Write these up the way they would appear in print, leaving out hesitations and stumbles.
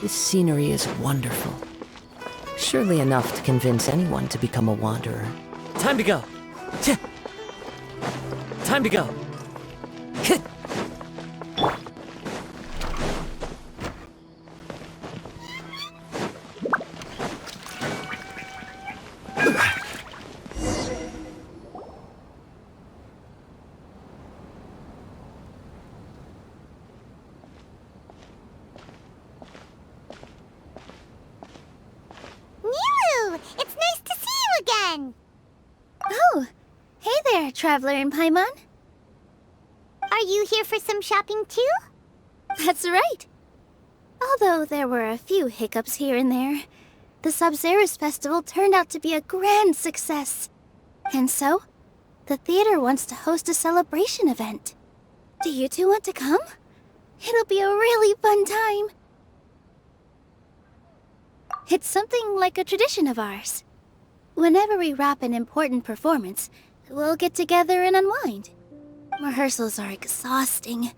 This scenery is wonderful. Surely enough to convince anyone to become a wanderer. Time to go! Time to go! Nilou! It's nice to see you again! Oh, hey there, Traveler in Paimon. Are you here for some shopping too? That's right. Although there were a few hiccups here and there, the Sub-Zerus Festival turned out to be a grand success. And so, the theater wants to host a celebration event. Do you two want to come? It'll be a really fun time. It's something like a tradition of ours. Whenever we wrap an important performance, we'll get together and unwind. Rehearsals are exhausting.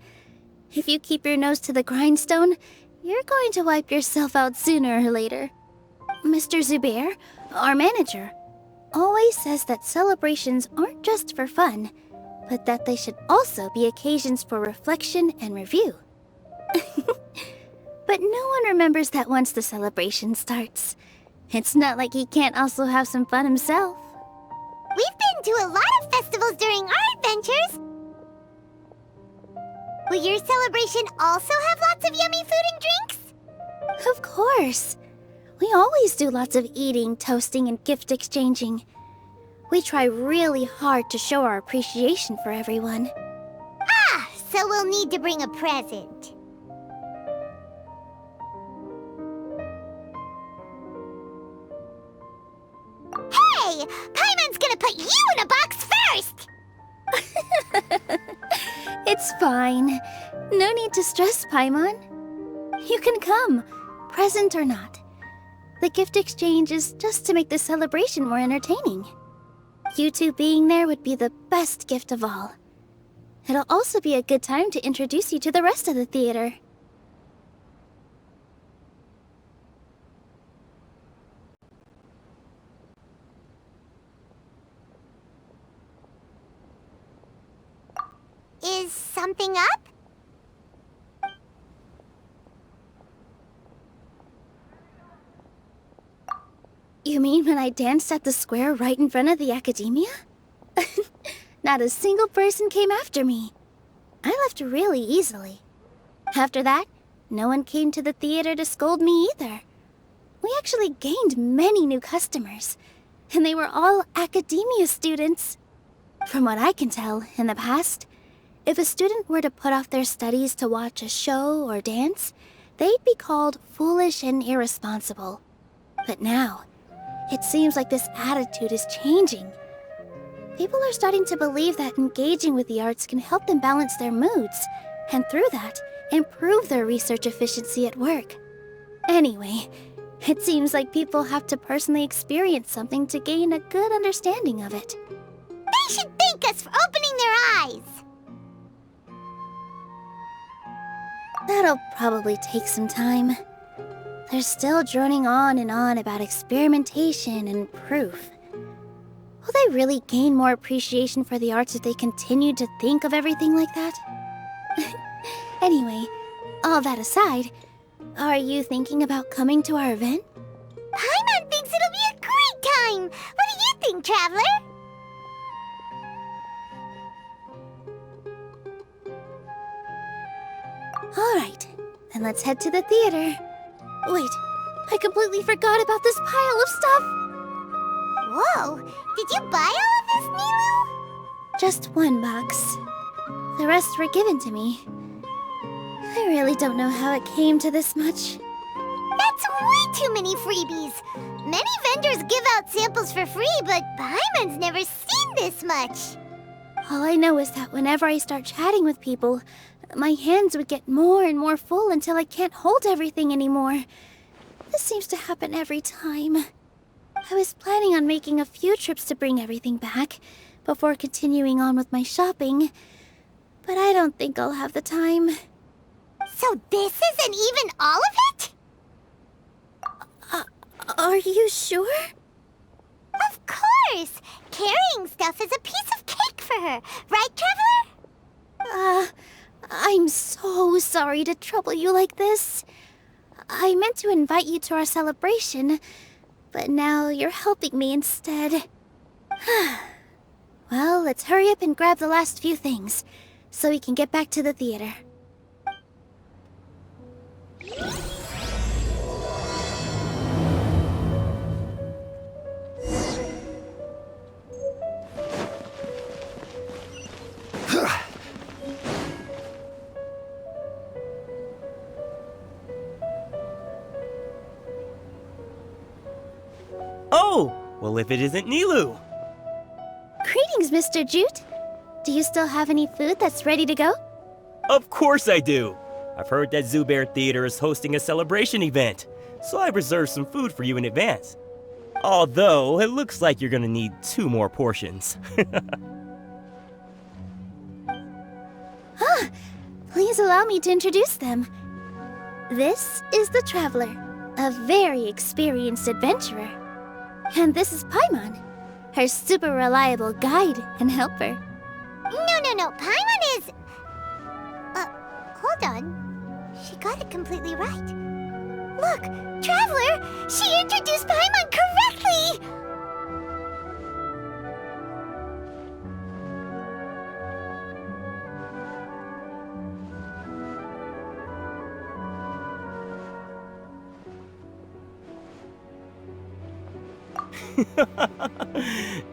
If you keep your nose to the grindstone, you're going to wipe yourself out sooner or later. Mr. Zubair, our manager, always says that celebrations aren't just for fun, but that they should also be occasions for reflection and review. But no one remembers that once the celebration starts. It's not like he can't also have some fun himself. We've been to a lot of festivals during our adventures. Will your celebration also have lots of yummy food and drinks? Of course. We always do lots of eating, toasting, and gift exchanging. We try really hard to show our appreciation for everyone. Ah, so we'll need to bring a present. Hey! Paimon's gonna put you in a box first! It's fine. No need to stress, Paimon. You can come, present or not. The gift exchange is just to make the celebration more entertaining. You two being there would be the best gift of all. It'll also be a good time to introduce you to the rest of the theater. Is something up? You mean when I danced at the square right in front of the academia? Not a single person came after me. I left really easily. After that, no one came to the theater to scold me either. We actually gained many new customers, and they were all academia students. From what I can tell, in the past, if a student were to put off their studies to watch a show or dance, they'd be called foolish and irresponsible. But now, it seems like this attitude is changing. People are starting to believe that engaging with the arts can help them balance their moods, and through that, improve their research efficiency at work. Anyway, it seems like people have to personally experience something to gain a good understanding of it. They should thank us for opening their eyes! That'll probably take some time. They're still droning on and on about experimentation and proof. Will they really gain more appreciation for the arts if they continue to think of everything like that? Anyway, all that aside, are you thinking about coming to our event? Paimon thinks it'll be a great time! What do you think, Traveler? Alright, then let's head to the theater. Wait, I completely forgot about this pile of stuff! Whoa! Did you buy all of this, Nilou? Just one box. The rest were given to me. I really don't know how it came to this much. That's way too many freebies! Many vendors give out samples for free, but Paimon's never seen this much! All I know is that whenever I start chatting with people, my hands would get more and more full until I can't hold everything anymore. This seems to happen every time. I was planning on making a few trips to bring everything back before continuing on with my shopping, but I don't think I'll have the time. So this isn't even all of it? Are you sure? Of course! Carrying stuff is a piece of cake for her. Right, Traveler? I'm so sorry to trouble you like this. I meant to invite you to our celebration, but now you're helping me instead. Well, let's hurry up and grab the last few things, so we can get back to the theater. Oh! Well, if it isn't Nilou! Greetings, Mr. Jute. Do you still have any food that's ready to go? Of course I do! I've heard that Zubair Theater is hosting a celebration event, so I reserved some food for you in advance. Although, it looks like you're gonna need 2 more portions. Please allow me to introduce them. This is the Traveler, a very experienced adventurer. And this is Paimon, her super reliable guide and helper. No. Paimon is... hold on. She got it completely right. Look, Traveler! She introduced Paimon correctly!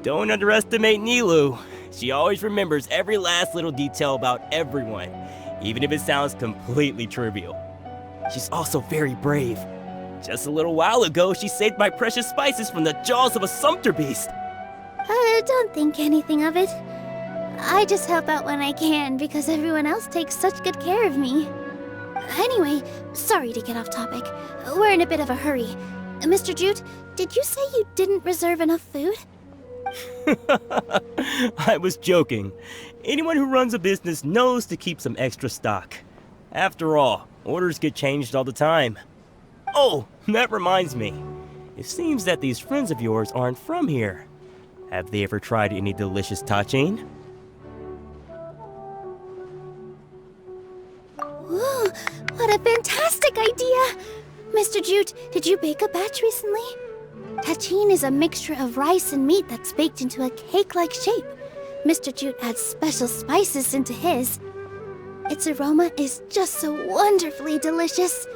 Don't underestimate Nilou. She always remembers every last little detail about everyone, even if it sounds completely trivial. She's also very brave. Just a little while ago, she saved my precious spices from the jaws of a sumpter beast. Don't think anything of it. I just help out when I can because everyone else takes such good care of me. Anyway, sorry to get off topic. We're in a bit of a hurry. Mr. Jute, did you say you didn't reserve enough food? I was joking. Anyone who runs a business knows to keep some extra stock. After all, orders get changed all the time. Oh, that reminds me. It seems that these friends of yours aren't from here. Have they ever tried any delicious tachin? Ooh, what a fantastic idea! Mr. Jute, did you bake a batch recently? Tachin is a mixture of rice and meat that's baked into a cake-like shape. Mr. Jute adds special spices into his. Its aroma is just so wonderfully delicious.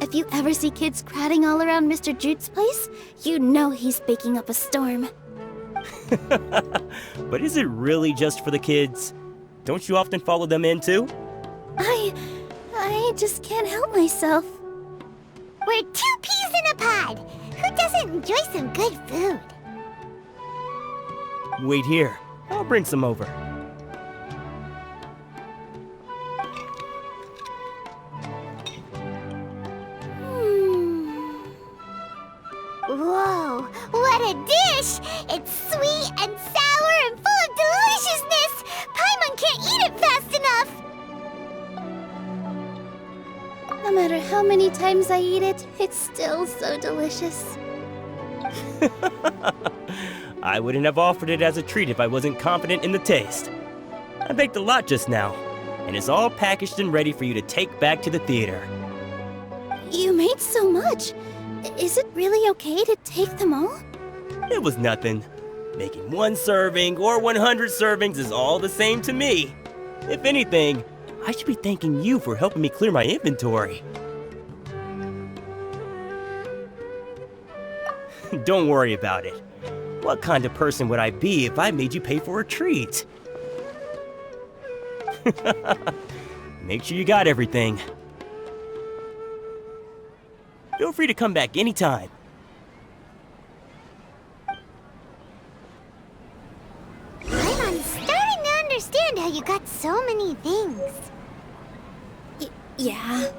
If you ever see kids crowding all around Mr. Jute's place, you know he's baking up a storm. But is it really just for the kids? Don't you often follow them in too? I just can't help myself. We're 2 peas in a pod. Who doesn't enjoy some good food? Wait here. I'll bring some over. Whoa, what a dish! It's sweet and sour and full of deliciousness! Paimon can't eat it fast enough! No matter how many times I eat it, it's still so delicious. I wouldn't have offered it as a treat if I wasn't confident in the taste. I baked a lot just now, and it's all packaged and ready for you to take back to the theater. You made so much. Is it really okay to take them all? It was nothing. Making 1 serving or 100 servings is all the same to me. If anything, I should be thanking you for helping me clear my inventory. Don't worry about it. What kind of person would I be if I made you pay for a treat? Make sure you got everything. Feel free to come back anytime. I'm starting to understand how you got so many things. Yeah.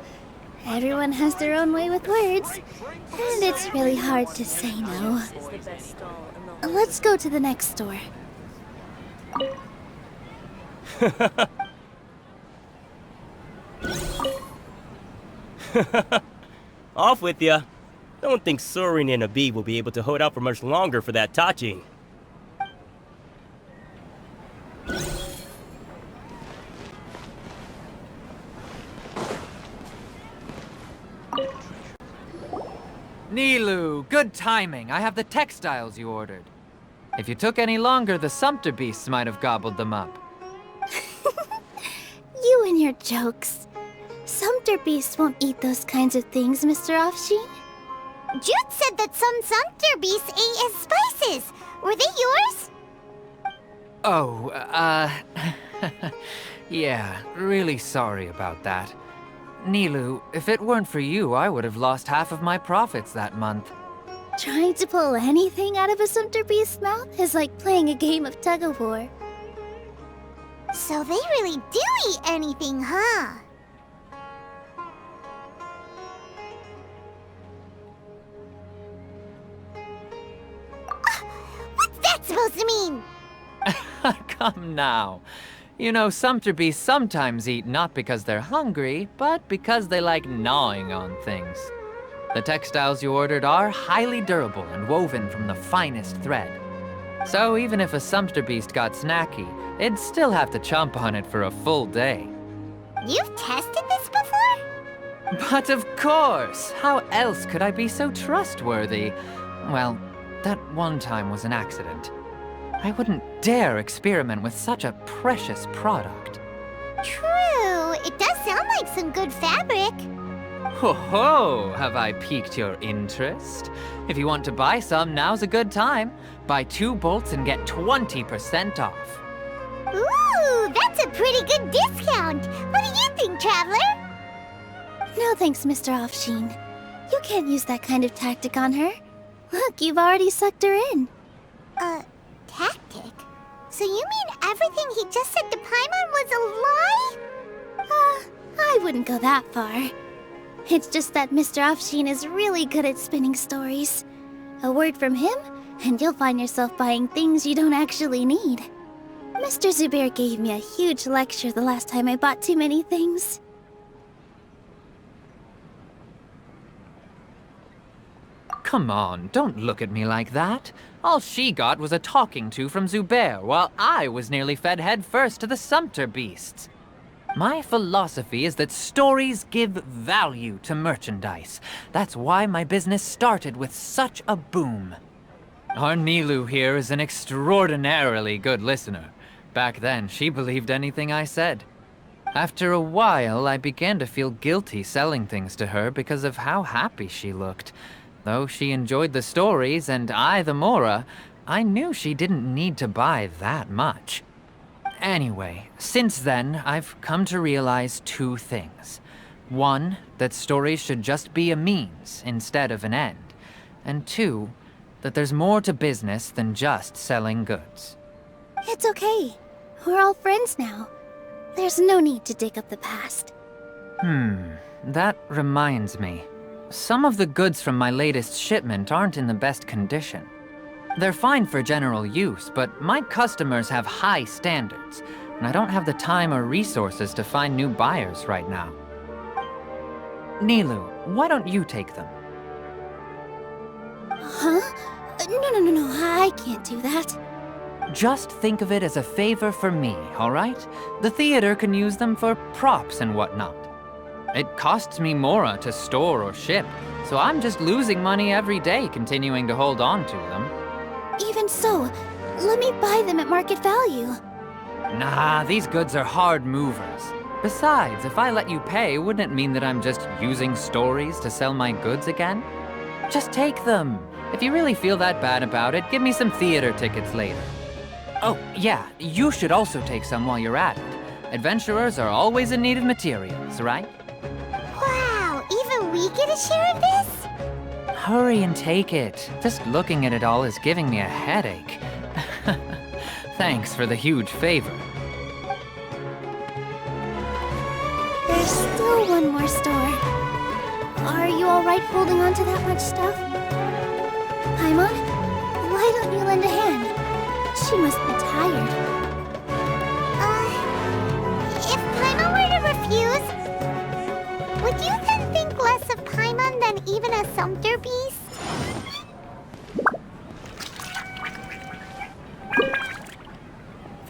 Everyone has their own way with words, and it's really hard to say no. Let's go to the next store. Off with ya. Don't think Sorin and Abi will be able to hold out for much longer for that touching. Nilou, good timing. I have the textiles you ordered. If you took any longer, the Sumpter beasts might have gobbled them up. You and your jokes. Sumpter beasts won't eat those kinds of things, Mr. Offsheen. Jude said that some Sumpter beasts ate his spices. Were they yours? Oh, yeah, really sorry about that. Nilou, if it weren't for you, I would have lost half of my profits that month. Trying to pull anything out of a Sumpter beast's mouth is like playing a game of tug-of-war. So they really do eat anything, huh? What's that supposed to mean? Come now. You know, Sumpter beasts sometimes eat not because they're hungry, but because they like gnawing on things. The textiles you ordered are highly durable and woven from the finest thread. So even if a Sumpter beast got snacky, it'd still have to chomp on it for a full day. You've tested this before? But of course! How else could I be so trustworthy? Well, that one time was an accident. I wouldn't dare experiment with such a precious product. True. It does sound like some good fabric. Ho ho! Have I piqued your interest? If you want to buy some, now's a good time. Buy 2 bolts and get 20% off. Ooh, that's a pretty good discount. What do you think, Traveler? No thanks, Mr. Offsheen. You can't use that kind of tactic on her. Look, you've already sucked her in. Tactic? So you mean everything he just said to Paimon was a lie? I wouldn't go that far. It's just that Mr. Offsheen is really good at spinning stories. A word from him, and you'll find yourself buying things you don't actually need. Mr. Zubair gave me a huge lecture the last time I bought too many things. Come on, don't look at me like that. All she got was a talking to from Zubair, while I was nearly fed head first to the Sumpter beasts. My philosophy is that stories give value to merchandise. That's why my business started with such a boom. Our Nilou here is an extraordinarily good listener. Back then, she believed anything I said. After a while, I began to feel guilty selling things to her because of how happy she looked. Though she enjoyed the stories and I the Mora, I knew she didn't need to buy that much. Anyway, since then, I've come to realize 2 things. 1, that stories should just be a means instead of an end. And 2, that there's more to business than just selling goods. It's okay. We're all friends now. There's no need to dig up the past. That reminds me. Some of the goods from my latest shipment aren't in the best condition. They're fine for general use, but my customers have high standards, and I don't have the time or resources to find new buyers right now. Nilou, why don't you take them? Huh? No, I can't do that. Just think of it as a favor for me, all right? The theater can use them for props and whatnot. It costs me Mora to store or ship, so I'm just losing money every day continuing to hold on to them. Even so, let me buy them at market value. Nah, these goods are hard movers. Besides, if I let you pay, wouldn't it mean that I'm just using stories to sell my goods again? Just take them. If you really feel that bad about it, give me some theater tickets later. Oh, yeah, you should also take some while you're at it. Adventurers are always in need of materials, right? Wow, even we get a share of this? Hurry and take it. Just looking at it all is giving me a headache. Thanks for the huge favor. There's still one more store. Are you alright holding on to that much stuff? Paimon, why don't you lend a hand? She must be tired. If Paimon were to refuse, would you then think less of Paimon than even a Sumpter beast?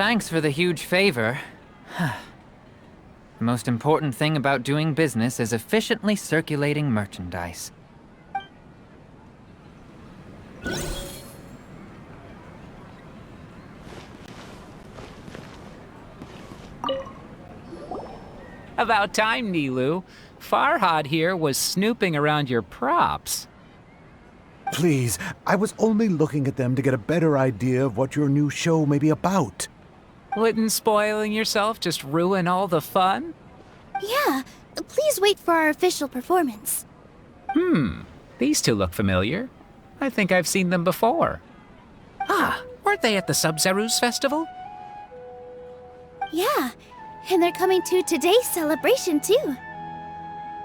Thanks for the huge favor. The most important thing about doing business is efficiently circulating merchandise. About time, Nilou. Farhad here was snooping around your props. Please, I was only looking at them to get a better idea of what your new show may be about. Wouldn't spoiling yourself just ruin all the fun? Yeah, please wait for our official performance. These two look familiar. I think I've seen them before. Ah, weren't they at the Sub-Zerus festival? Yeah, and they're coming to today's celebration too.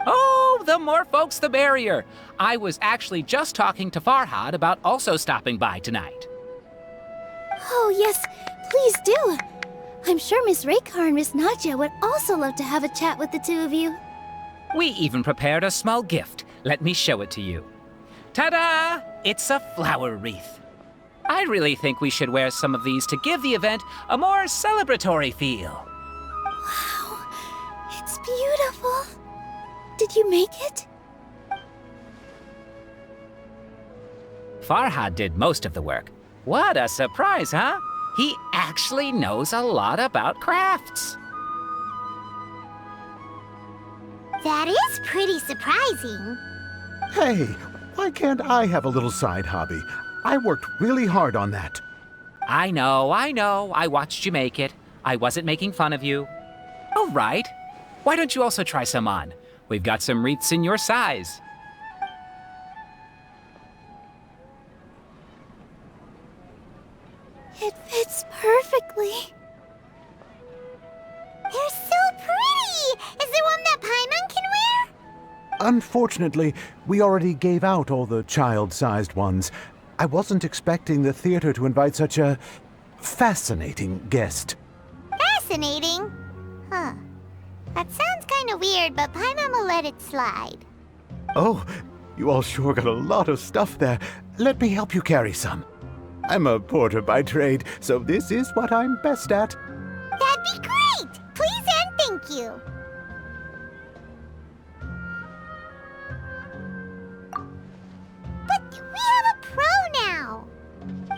Oh, the more folks the merrier. I was actually just talking to Farhad about also stopping by tonight. Oh yes, please do. I'm sure Miss Raykar and Miss Nadja would also love to have a chat with the two of you. We even prepared a small gift. Let me show it to you. Ta-da! It's a flower wreath. I really think we should wear some of these to give the event a more celebratory feel. Wow, it's beautiful. Did you make it? Farhad did most of the work. What a surprise, huh? He actually knows a lot about crafts. That is pretty surprising. Hey, why can't I have a little side hobby? I worked really hard on that. I know. I watched you make it. I wasn't making fun of you. All right. Why don't you also try some on? We've got some wreaths in your size. It fits perfectly. They're so pretty! Is there one that Paimon can wear? Unfortunately, we already gave out all the child-sized ones. I wasn't expecting the theater to invite such a fascinating guest. Fascinating. Huh. That sounds kind of weird, but Paimon will let it slide. Oh, you all sure got a lot of stuff there. Let me help you carry some. I'm a porter by trade, so this is what I'm best at. That'd be great! Please and thank you. But we have a pro now.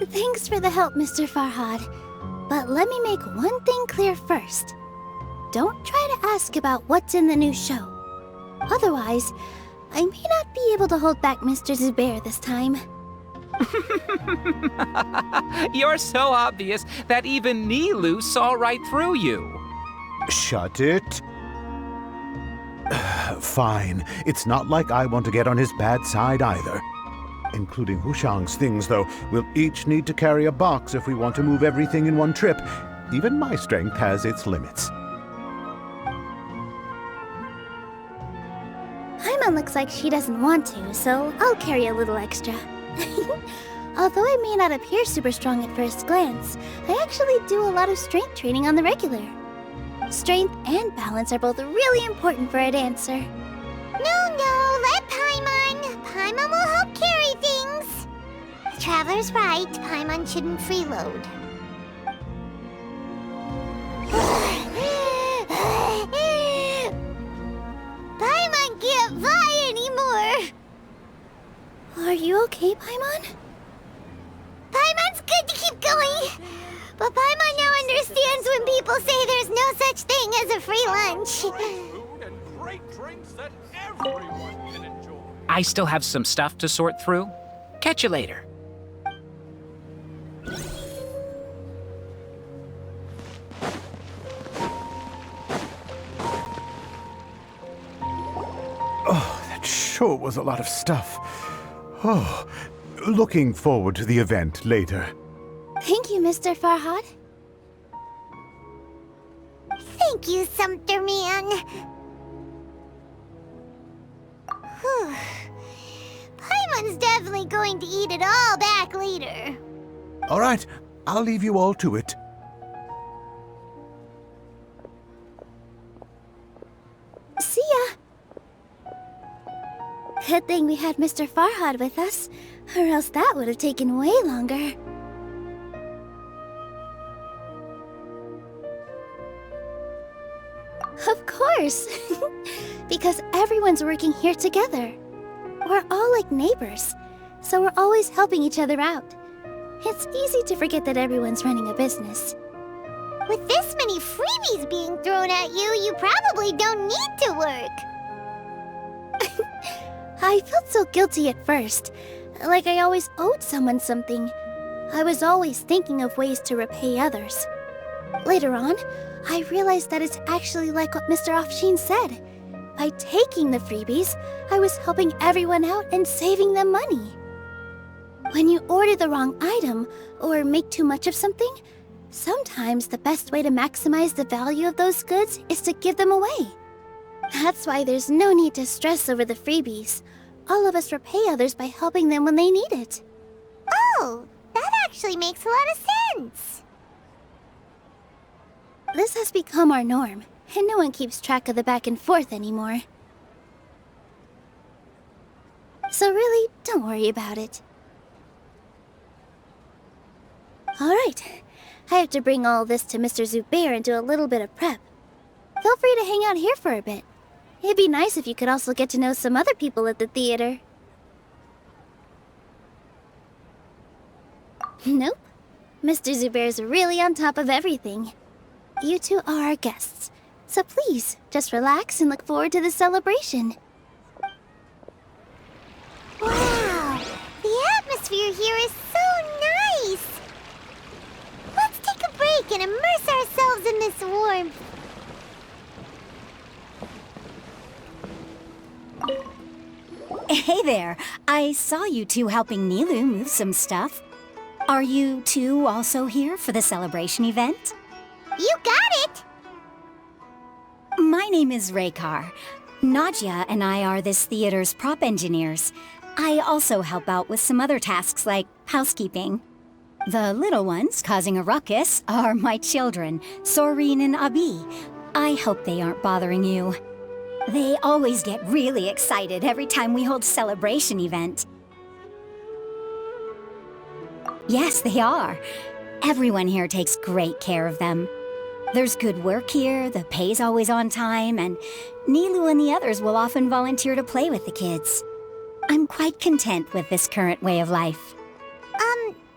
Thanks for the help, Mr. Farhad. But let me make one thing clear first. Don't try to ask about what's in the new show. Otherwise, I may not be able to hold back Mr. Zubair this time. You're so obvious that even Nilou saw right through you. Shut it. Fine. It's not like I want to get on his bad side either. Including Hushang's things, though. We'll each need to carry a box if we want to move everything in one trip. Even my strength has its limits. Paimon looks like she doesn't want to, so I'll carry a little extra. Although I may not appear super strong at first glance, I actually do a lot of strength training on the regular. Strength and balance are both really important for a dancer. No, let Paimon. Paimon will help carry things. The Traveler's right. Paimon shouldn't freeload. Paimon can't fly anymore. Are you okay, Paimon? Paimon's good to keep going. But Paimon now understands when people say there's no such thing as a free lunch. Food and great drinks that everyone can enjoy. I still have some stuff to sort through. Catch you later. Oh, that sure was a lot of stuff. Oh, looking forward to the event later. Thank you, Mr. Farhad. Thank you, Sumpter Man. Whew. Paimon's definitely going to eat it all back later. All right, I'll leave you all to it. See ya! Good thing we had Mr. Farhad with us, or else that would have taken way longer. Of course! Because everyone's working here together. We're all like neighbors, so we're always helping each other out. It's easy to forget that everyone's running a business. With this many freebies being thrown at you, you probably don't need to work. I felt so guilty at first, like I always owed someone something. I was always thinking of ways to repay others. Later on, I realized that it's actually like what Mr. Offsheen said. By taking the freebies, I was helping everyone out and saving them money. When you order the wrong item or make too much of something, sometimes the best way to maximize the value of those goods is to give them away. That's why there's no need to stress over the freebies. All of us repay others by helping them when they need it. Oh, that actually makes a lot of sense. This has become our norm, and no one keeps track of the back and forth anymore. So really, don't worry about it. Alright, I have to bring all this to Mr. Zubair and do a little bit of prep. Feel free to hang out here for a bit. It'd be nice if you could also get to know some other people at the theater. Nope. Mr. Zubair's really on top of everything. You two are our guests, so please, just relax and look forward to the celebration. Wow, the atmosphere here is so nice. Let's take a break and immerse ourselves in this warmth. Hey there, I saw you two helping Nilou move some stuff. Are you two also here for the celebration event? You got it! My name is Raykar. Nadia and I are this theater's prop engineers. I also help out with some other tasks like housekeeping. The little ones causing a ruckus are my children, Soreen and Abi. I hope they aren't bothering you. They always get really excited every time we hold a celebration event. Yes, they are. Everyone here takes great care of them. There's good work here, the pay's always on time, and Nilou and the others will often volunteer to play with the kids. I'm quite content with this current way of life.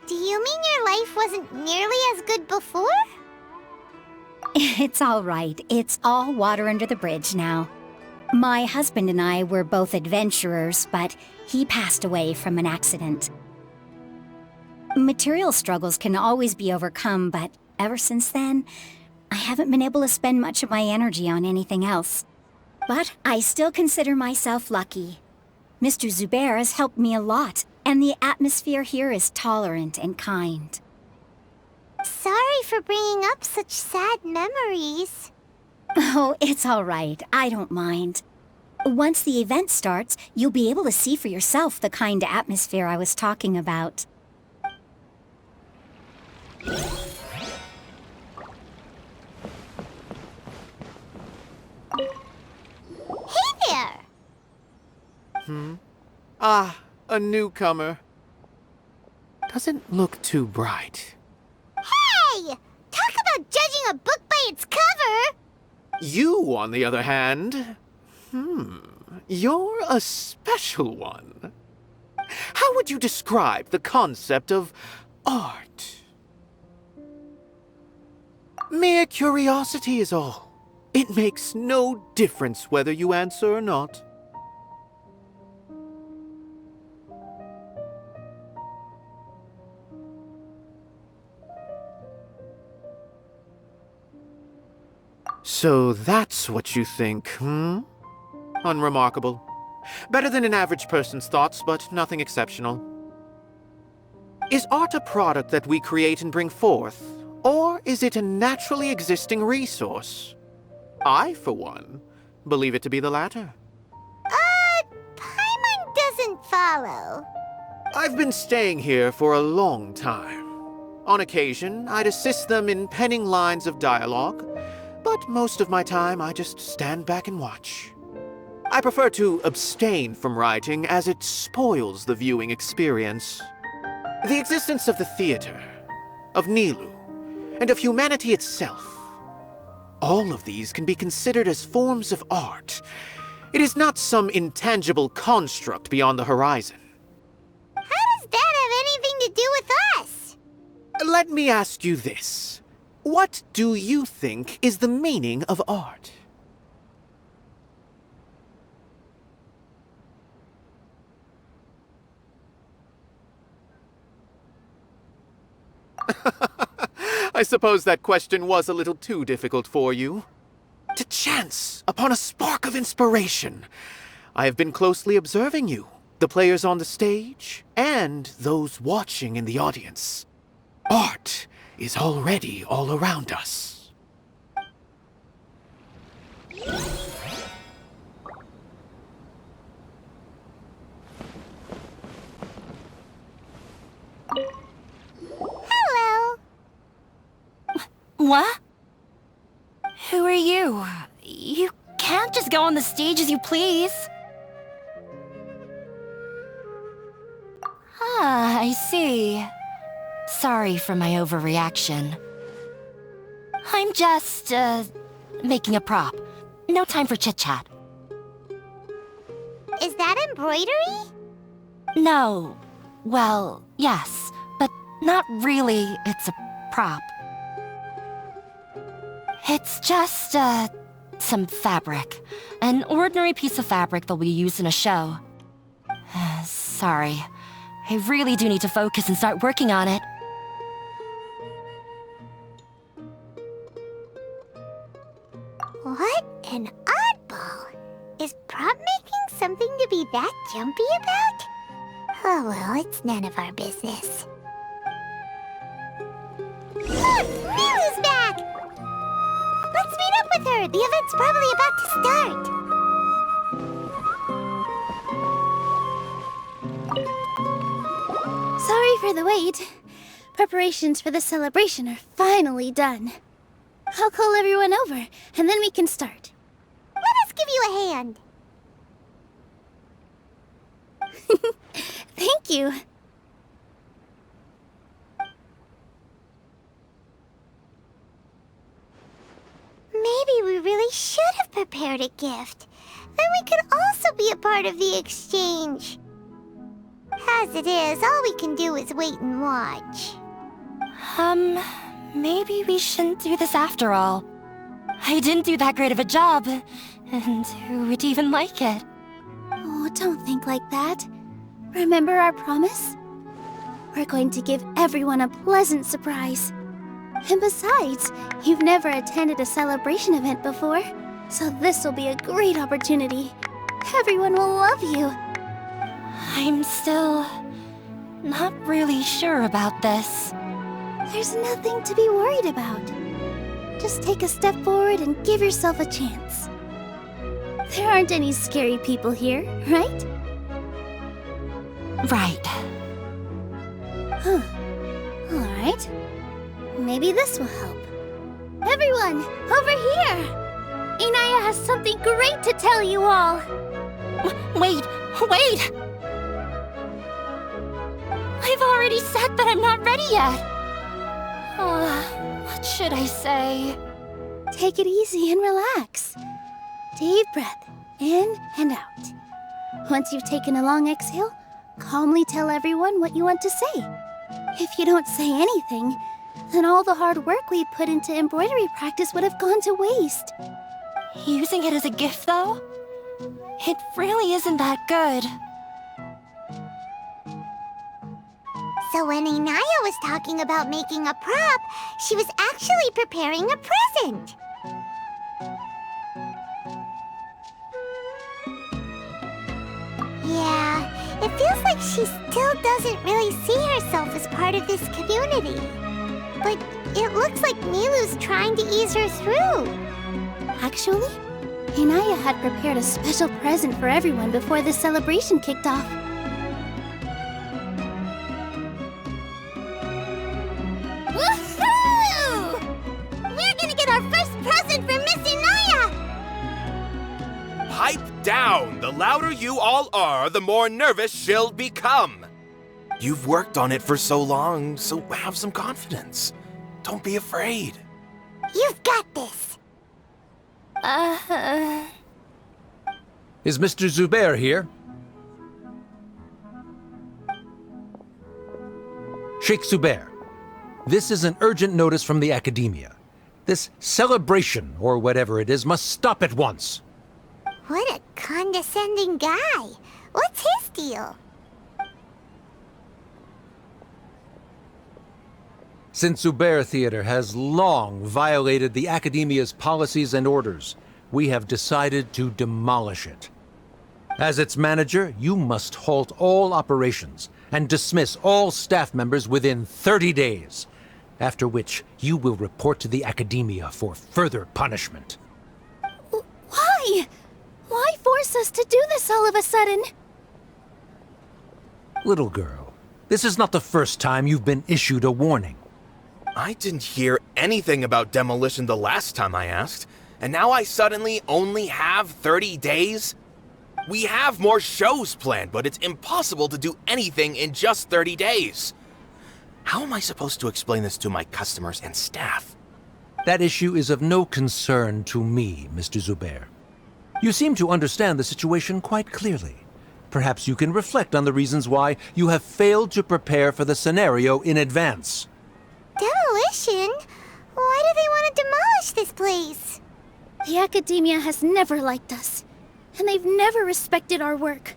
Do you mean your life wasn't nearly as good before? It's all right. It's all water under the bridge now. My husband and I were both adventurers, but he passed away from an accident. Material struggles can always be overcome, but ever since then, I haven't been able to spend much of my energy on anything else. But I still consider myself lucky. Mr. Zubair has helped me a lot, and the atmosphere here is tolerant and kind. Sorry for bringing up such sad memories. Oh, it's all right. I don't mind. Once the event starts, you'll be able to see for yourself the kind of atmosphere I was talking about. Hey there! Ah, a newcomer. Doesn't look too bright. Hey! Talk about judging a book by its cover! You, on the other hand, you're a special one. How would you describe the concept of art? Mere curiosity is all. It makes no difference whether you answer or not. So that's what you think, Unremarkable. Better than an average person's thoughts, but nothing exceptional. Is art a product that we create and bring forth, or is it a naturally existing resource? I, for one, believe it to be the latter. Paimon doesn't follow. I've been staying here for a long time. On occasion, I'd assist them in penning lines of dialogue, but most of my time I just stand back and watch. I prefer to abstain from writing as it spoils the viewing experience. The existence of the theater, of Nilou, and of humanity itself All of these can be considered as forms of art. It is not some intangible construct beyond the horizon. How does that have anything to do with us? Let me ask you this. What do you think is the meaning of art? I suppose that question was a little too difficult for you. To chance upon a spark of inspiration. I have been closely observing you, the players on the stage, and those watching in the audience. Art is already all around us. Hello. What? Who are you? You can't just go on the stage as you please. Ah, I see. Sorry for my overreaction. I'm just, making a prop. No time for chit-chat. Is that embroidery? No. Well, yes, but not really. It's a prop. It's just, some fabric. An ordinary piece of fabric that we use in a show. Sorry. I really do need to focus and start working on it. What an oddball. Is prop making something to be that jumpy about? Oh well, it's none of our business. Look! Nilou's back! Let's meet up with her! The event's probably about to start! Sorry for the wait. Preparations for the celebration are finally done. I'll call everyone over, and then we can start. Let us give you a hand! Thank you. Maybe we really should have prepared a gift. Then we could also be a part of the exchange. As it is, all we can do is wait and watch. Maybe we shouldn't do this after all. I didn't do that great of a job, and who would even like it? Oh, don't think like that. Remember our promise? We're going to give everyone a pleasant surprise. And besides, you've never attended a celebration event before, so this will be a great opportunity. Everyone will love you. I'm still not really sure about this. There's nothing to be worried about. Just take a step forward and give yourself a chance. There aren't any scary people here, right? Right. Huh. Alright. Maybe this will help. Everyone, over here! Inaya has something great to tell you all! Wait! I've already said that I'm not ready yet! What should I say? Take it easy and relax. Deep breath, in and out. Once you've taken a long exhale, calmly tell everyone what you want to say. If you don't say anything, then all the hard work we put into embroidery practice would have gone to waste. Using it as a gift, though? It really isn't that good. So when Inaya was talking about making a prop, she was actually preparing a present. Yeah, it feels like she still doesn't really see herself as part of this community. But it looks like Nilou's trying to ease her through. Actually, Inaya had prepared a special present for everyone before the celebration kicked off. Woohoo! We're gonna get our first present from Miss Inaya! Pipe down! The louder you all are, the more nervous she'll become. You've worked on it for so long, so have some confidence. Don't be afraid. You've got this. Is Mr. Zubair here? Sheikh Zubair, this is an urgent notice from the Academia. This celebration, or whatever it is, must stop at once. What a condescending guy. What's his deal? Since Zubair Theater has long violated the Academia's policies and orders, we have decided to demolish it. As its manager, you must halt all operations and dismiss all staff members within 30 days, after which you will report to the Academia for further punishment. Why? Why force us to do this all of a sudden? Little girl, this is not the first time you've been issued a warning. I didn't hear anything about demolition the last time I asked, and now I suddenly only have 30 days? We have more shows planned, but it's impossible to do anything in just 30 days. How am I supposed to explain this to my customers and staff? That issue is of no concern to me, Mr. Zubair. You seem to understand the situation quite clearly. Perhaps you can reflect on the reasons why you have failed to prepare for the scenario in advance. Demolition? Why do they want to demolish this place? The Academia has never liked us, and they've never respected our work.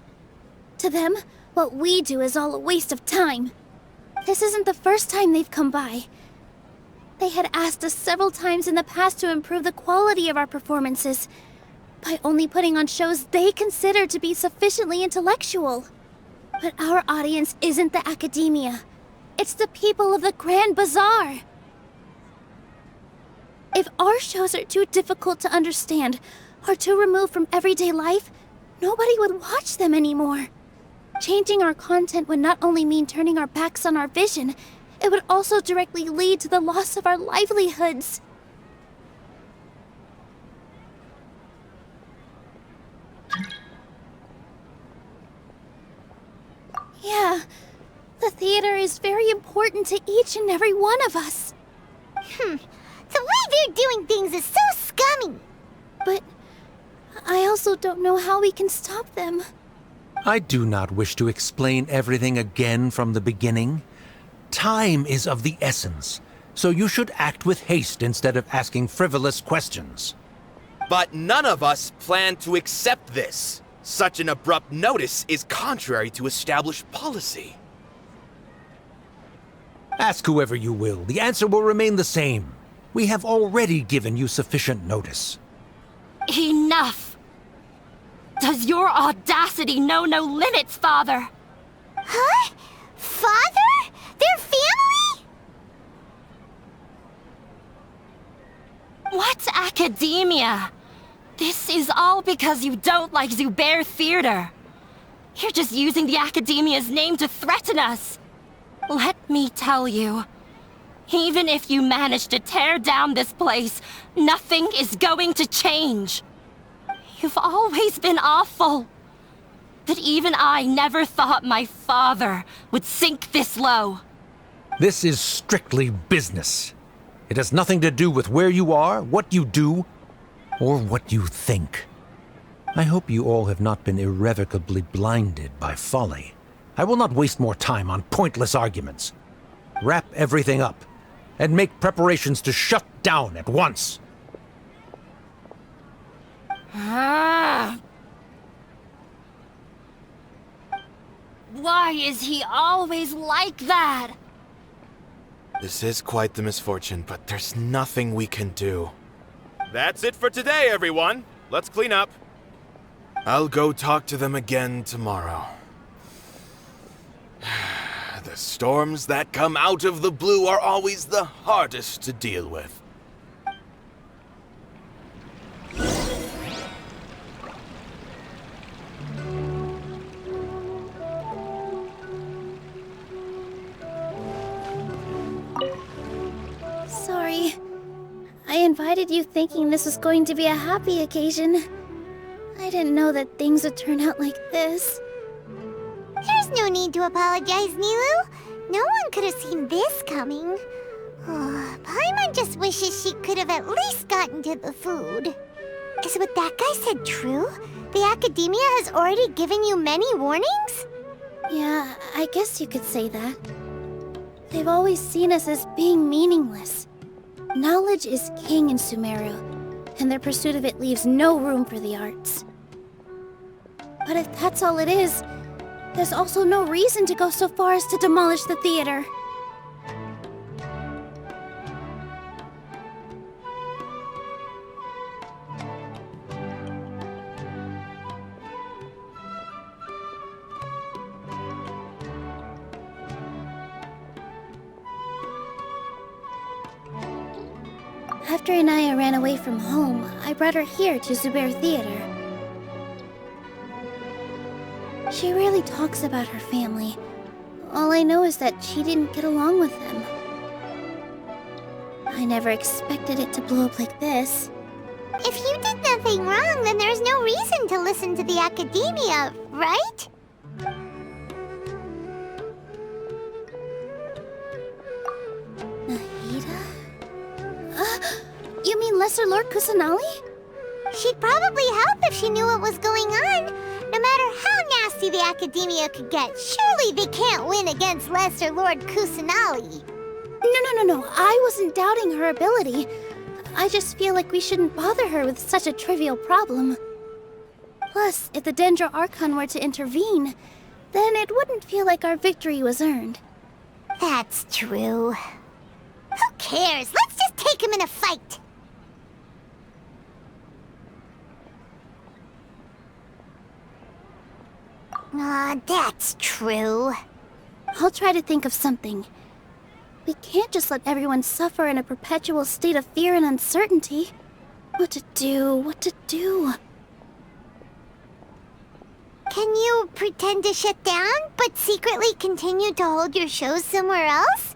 To them, what we do is all a waste of time. This isn't the first time they've come by. They had asked us several times in the past to improve the quality of our performances by only putting on shows they consider to be sufficiently intellectual. But our audience isn't the Academia. It's the people of the Grand Bazaar. If our shows are too difficult to understand or too removed from everyday life, nobody would watch them anymore. Changing our content would not only mean turning our backs on our vision, it would also directly lead to the loss of our livelihoods. Yeah, the theater is very important to each and every one of us. The way they're doing things is so scummy. But I also don't know how we can stop them. I do not wish to explain everything again from the beginning. Time is of the essence, so you should act with haste instead of asking frivolous questions. But none of us plan to accept this. Such an abrupt notice is contrary to established policy. Ask whoever you will, the answer will remain the same. We have already given you sufficient notice. Enough! Does your audacity know no limits, Father? Huh? Father? Their family? What academia? This is all because you don't like Zubair Theater. You're just using the Academia's name to threaten us. Let me tell you, even if you manage to tear down this place, nothing is going to change. You've always been awful. But even I never thought my father would sink this low. This is strictly business. It has nothing to do with where you are, what you do, or what you think. I hope you all have not been irrevocably blinded by folly. I will not waste more time on pointless arguments. Wrap everything up, and make preparations to shut down at once. Why is he always like that? This is quite the misfortune, but there's nothing we can do. That's it for today, everyone. Let's clean up. I'll go talk to them again tomorrow. The storms that come out of the blue are always the hardest to deal with. Sorry. I invited you thinking this was going to be a happy occasion. I didn't know that things would turn out like this. There's no need to apologize, Nilou. No one could have seen this coming. Paimon just wishes she could have at least gotten to the food. Is what that guy said true? The Academia has already given you many warnings? Yeah, I guess you could say that. They've always seen us as being meaningless. Knowledge is king in Sumeru, and their pursuit of it leaves no room for the arts. But if that's all it is, there's also no reason to go so far as to demolish the theater. After Inaya ran away from home, I brought her here to Zubair Theater. She rarely talks about her family. All I know is that she didn't get along with them. I never expected it to blow up like this. If you did nothing wrong, then there's no reason to listen to the Academia, right? Nahida? You mean Lesser Lord Kusanali? She'd probably help if she knew what was going on. No matter how nasty the Academia could get, surely they can't win against Lesser Lord Kusanali. No. I wasn't doubting her ability. I just feel like we shouldn't bother her with such a trivial problem. Plus, if the Dendro Archon were to intervene, then it wouldn't feel like our victory was earned. That's true. Who cares? Let's just take him in a fight. That's true. I'll try to think of something. We can't just let everyone suffer in a perpetual state of fear and uncertainty. What to do? Can you pretend to shut down, but secretly continue to hold your shows somewhere else?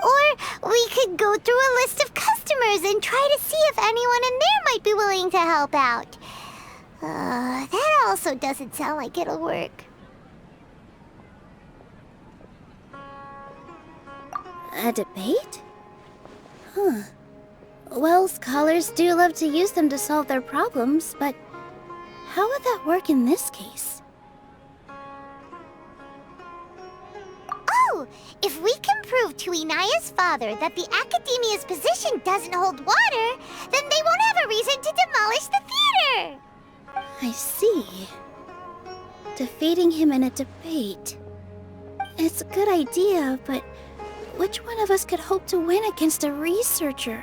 Or we could go through a list of customers and try to see if anyone in there might be willing to help out. That also doesn't sound like it'll work. A debate? Huh. Well, scholars do love to use them to solve their problems, but how would that work in this case? Oh! If we can prove to Inaya's father that the Academia's position doesn't hold water, then they won't have a reason to demolish the theater! I see. Defeating him in a debate. It's a good idea, but which one of us could hope to win against a researcher?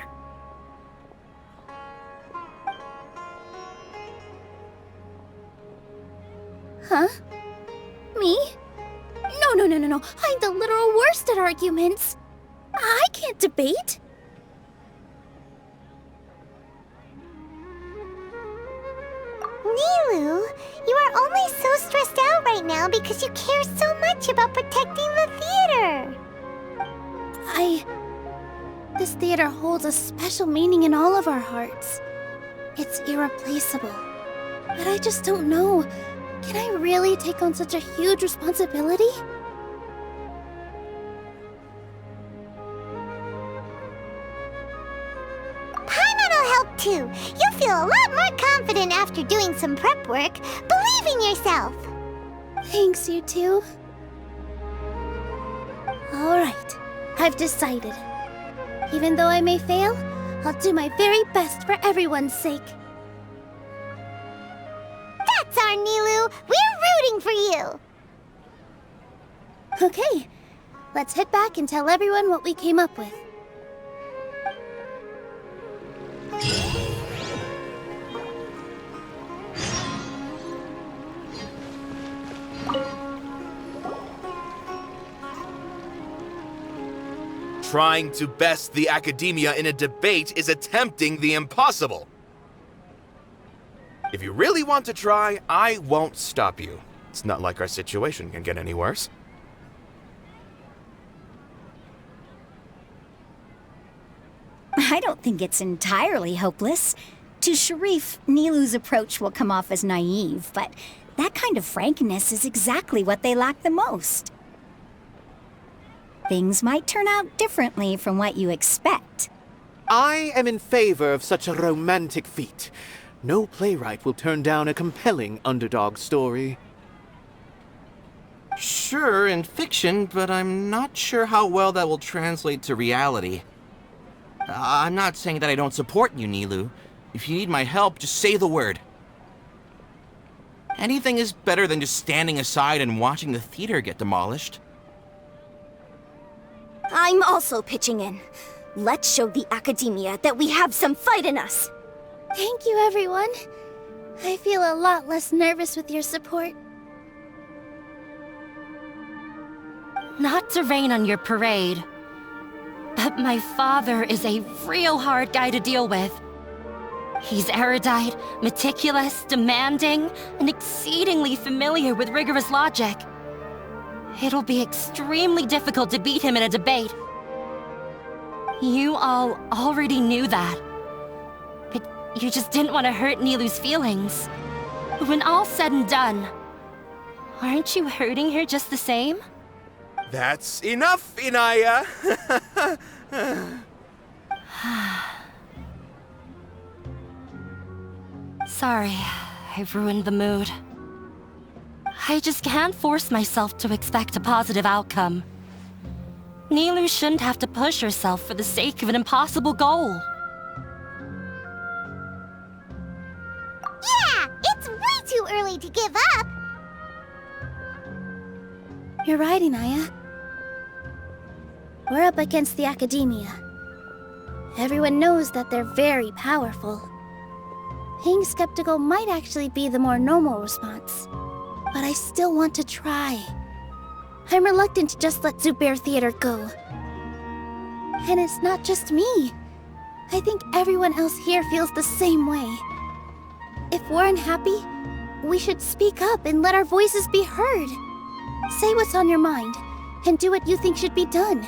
Huh? Me? No. I'm the literal worst at arguments. I can't debate. Nilou, you are only so stressed out right now because you care so much about protecting the theater. This theater holds a special meaning in all of our hearts. It's irreplaceable. But I just don't know. Can I really take on such a huge responsibility? Paimon'll help too. You'll feel a lot more confident after doing some prep work. Believe in yourself. Thanks, you two. Alright, I've decided. Even though I may fail, I'll do my very best for everyone's sake. That's our Nilou. We're rooting for you. Okay, let's head back and tell everyone what we came up with. Trying to best the Academia in a debate is attempting the impossible. If you really want to try, I won't stop you. It's not like our situation can get any worse. I don't think it's entirely hopeless. To Sharif, Nilou's approach will come off as naive, but that kind of frankness is exactly what they lack the most. Things might turn out differently from what you expect. I am in favor of such a romantic feat. No playwright will turn down a compelling underdog story. Sure, in fiction, but I'm not sure how well that will translate to reality. I'm not saying that I don't support you, Nilou. If you need my help, just say the word. Anything is better than just standing aside and watching the theater get demolished. I'm also pitching in. Let's show the Academia that we have some fight in us. Thank you, everyone. I feel a lot less nervous with your support. Not to rain on your parade, but my father is a real hard guy to deal with. He's erudite, meticulous, demanding, and exceedingly familiar with rigorous logic. It'll be extremely difficult to beat him in a debate. You all already knew that. But you just didn't want to hurt Nilou's feelings. When all's said and done, aren't you hurting her just the same? That's enough, Inaya! Sorry, I've ruined the mood. I just can't force myself to expect a positive outcome. Nilou shouldn't have to push herself for the sake of an impossible goal. Yeah, it's way too early to give up. You're right, Inaya. We're up against the Academia. Everyone knows that they're very powerful. Being skeptical might actually be the more normal response. But I still want to try. I'm reluctant to just let Zubair Theater go. And it's not just me. I think everyone else here feels the same way. If we're unhappy, we should speak up and let our voices be heard. Say what's on your mind, and do what you think should be done.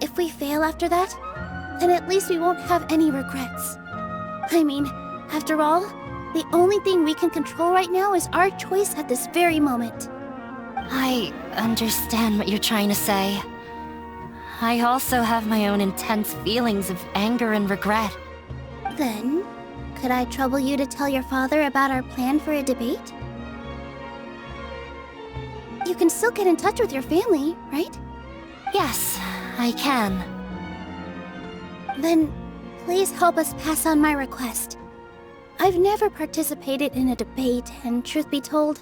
If we fail after that, then at least we won't have any regrets. I mean, after all, the only thing we can control right now is our choice at this very moment. I understand what you're trying to say. I also have my own intense feelings of anger and regret. Then, could I trouble you to tell your father about our plan for a debate? You can still get in touch with your family, right? Yes, I can. Then, please help us pass on my request. I've never participated in a debate, and truth be told,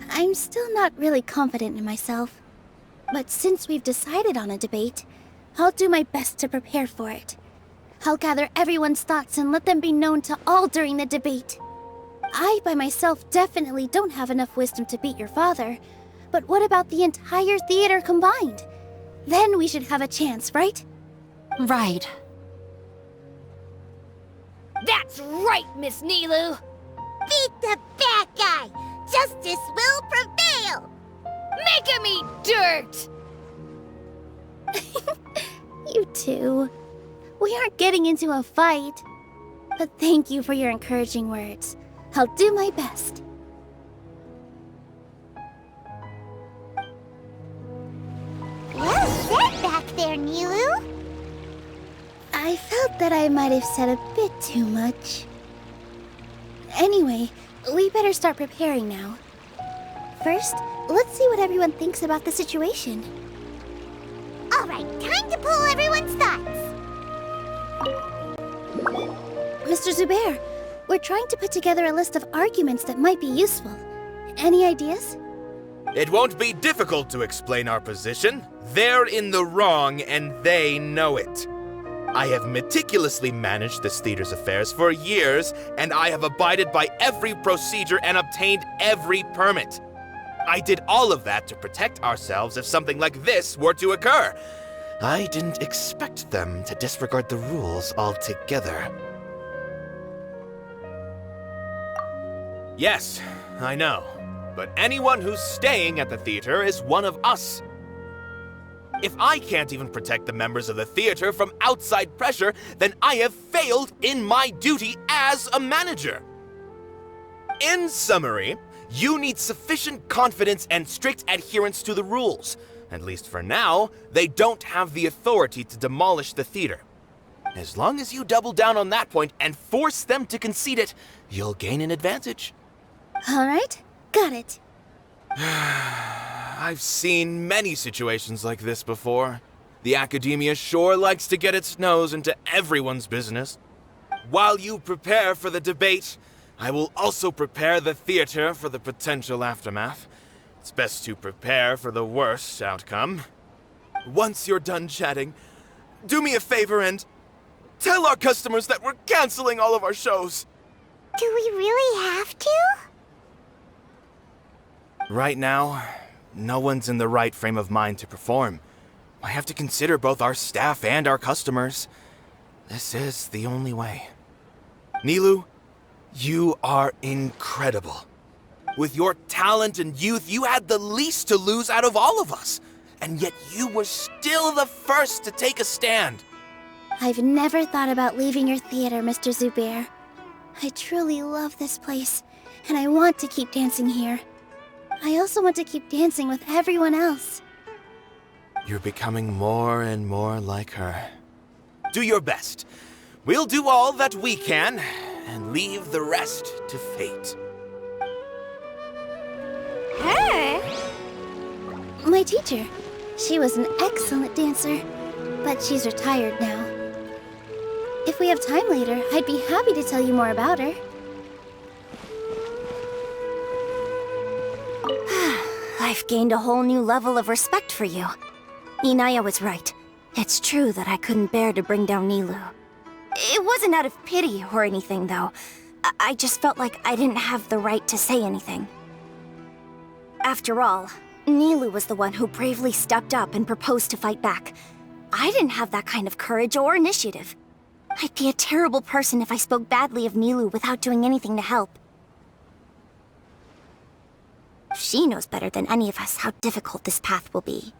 I'm still not really confident in myself. But since we've decided on a debate, I'll do my best to prepare for it. I'll gather everyone's thoughts and let them be known to all during the debate. I, by myself, definitely don't have enough wisdom to beat your father, but what about the entire theater combined? Then we should have a chance, right? Right. That's right, Miss Nilou! Beat the bad guy! Justice will prevail! Make him eat dirt! You too. We aren't getting into a fight. But thank you for your encouraging words. I'll do my best. Well said back there, Nilou. I felt that I might have said a bit too much. Anyway, we better start preparing now. First, let's see what everyone thinks about the situation. All right, time to pull everyone's thoughts. Mr. Zubair, we're trying to put together a list of arguments that might be useful. Any ideas? It won't be difficult to explain our position. They're in the wrong, and they know it. I have meticulously managed this theater's affairs for years, and I have abided by every procedure and obtained every permit. I did all of that to protect ourselves if something like this were to occur. I didn't expect them to disregard the rules altogether. Yes, I know. But anyone who's staying at the theater is one of us. If I can't even protect the members of the theater from outside pressure, then I have failed in my duty as a manager. In summary, you need sufficient confidence and strict adherence to the rules. At least for now, they don't have the authority to demolish the theater. As long as you double down on that point and force them to concede it, you'll gain an advantage. All right, got it. I've seen many situations like this before. The academia sure likes to get its nose into everyone's business. While you prepare for the debate, I will also prepare the theater for the potential aftermath. It's best to prepare for the worst outcome. Once you're done chatting, do me a favor and tell our customers that we're canceling all of our shows. Do we really have to? Right now, no one's in the right frame of mind to perform. I have to consider both our staff and our customers. This is the only way. Nilou, you are incredible. With your talent and youth, you had the least to lose out of all of us. And yet you were still the first to take a stand. I've never thought about leaving your theater, Mr. Zubair. I truly love this place, and I want to keep dancing here. I also want to keep dancing with everyone else. You're becoming more and more like her. Do your best. We'll do all that we can, and leave the rest to fate. Her? My teacher. She was an excellent dancer, but she's retired now. If we have time later, I'd be happy to tell you more about her. I've gained a whole new level of respect for you. Inaya was right. It's true that I couldn't bear to bring down Nilou. It wasn't out of pity or anything, though. I just felt like I didn't have the right to say anything. After all, Nilou was the one who bravely stepped up and proposed to fight back. I didn't have that kind of courage or initiative. I'd be a terrible person if I spoke badly of Nilou without doing anything to help. She knows better than any of us how difficult this path will be.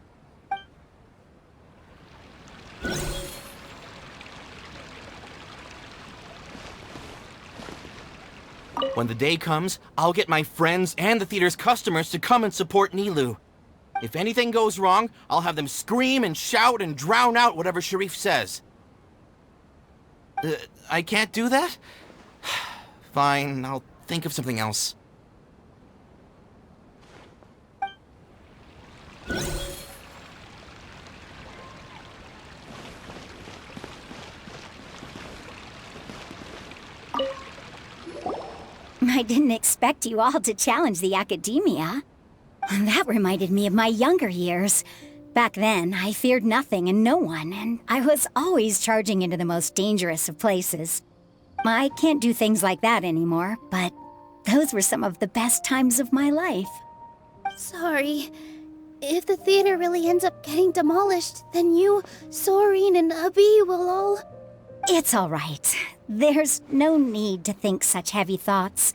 When the day comes, I'll get my friends and the theater's customers to come and support Nilou. If anything goes wrong, I'll have them scream and shout and drown out whatever Sharif says. I can't do that? Fine, I'll think of something else. I didn't expect you all to challenge the academia. That reminded me of my younger years. Back then, I feared nothing and no one, and I was always charging into the most dangerous of places. I can't do things like that anymore, but those were some of the best times of my life. Sorry. If the theater really ends up getting demolished, then you, Soren, and Abi will all... It's all right. There's no need to think such heavy thoughts.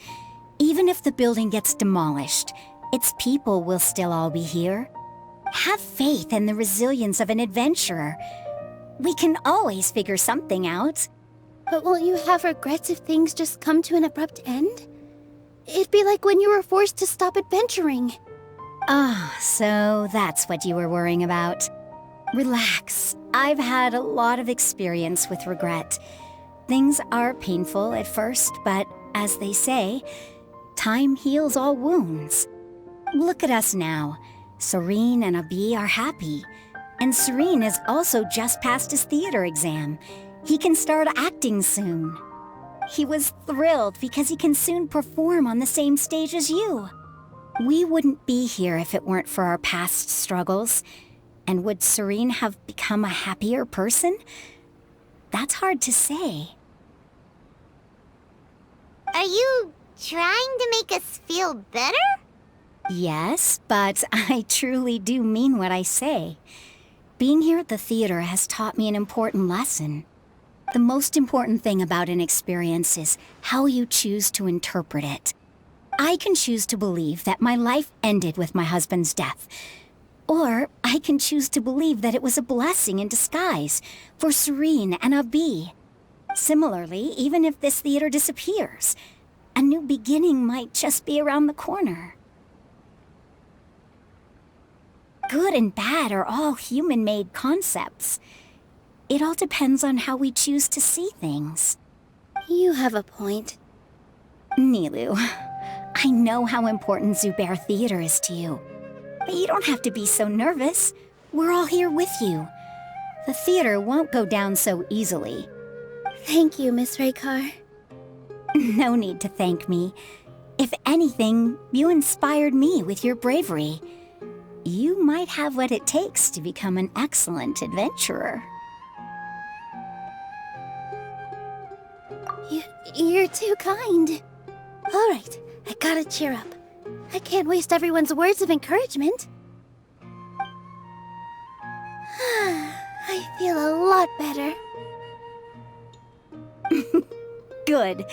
Even if the building gets demolished, its people will still all be here. Have faith in the resilience of an adventurer. We can always figure something out. But won't you have regrets if things just come to an abrupt end? It'd be like when you were forced to stop adventuring. Ah, so that's what you were worrying about. Relax. I've had a lot of experience with regret. Things are painful at first, but as they say, time heals all wounds. Look at us now. Serene and Abi are happy. And Serene has also just passed his theater exam. He can start acting soon. He was thrilled because he can soon perform on the same stage as you. We wouldn't be here if it weren't for our past struggles. And would Serene have become a happier person? That's hard to say. Are you trying to make us feel better? Yes, but I truly do mean what I say. Being here at the theater has taught me an important lesson. The most important thing about an experience is how you choose to interpret it. I can choose to believe that my life ended with my husband's death. Or I can choose to believe that it was a blessing in disguise for Serene and Abi. Similarly, even if this theater disappears, a new beginning might just be around the corner. Good and bad are all human-made concepts. It all depends on how we choose to see things. You have a point. Nilou, I know how important Zubair Theater is to you. But you don't have to be so nervous. We're all here with you. The theater won't go down so easily. Thank you, Miss Raykar. No need to thank me. If anything, you inspired me with your bravery. You might have what it takes to become an excellent adventurer. You're too kind. All right, I gotta cheer up. I can't waste everyone's words of encouragement. I feel a lot better. Good.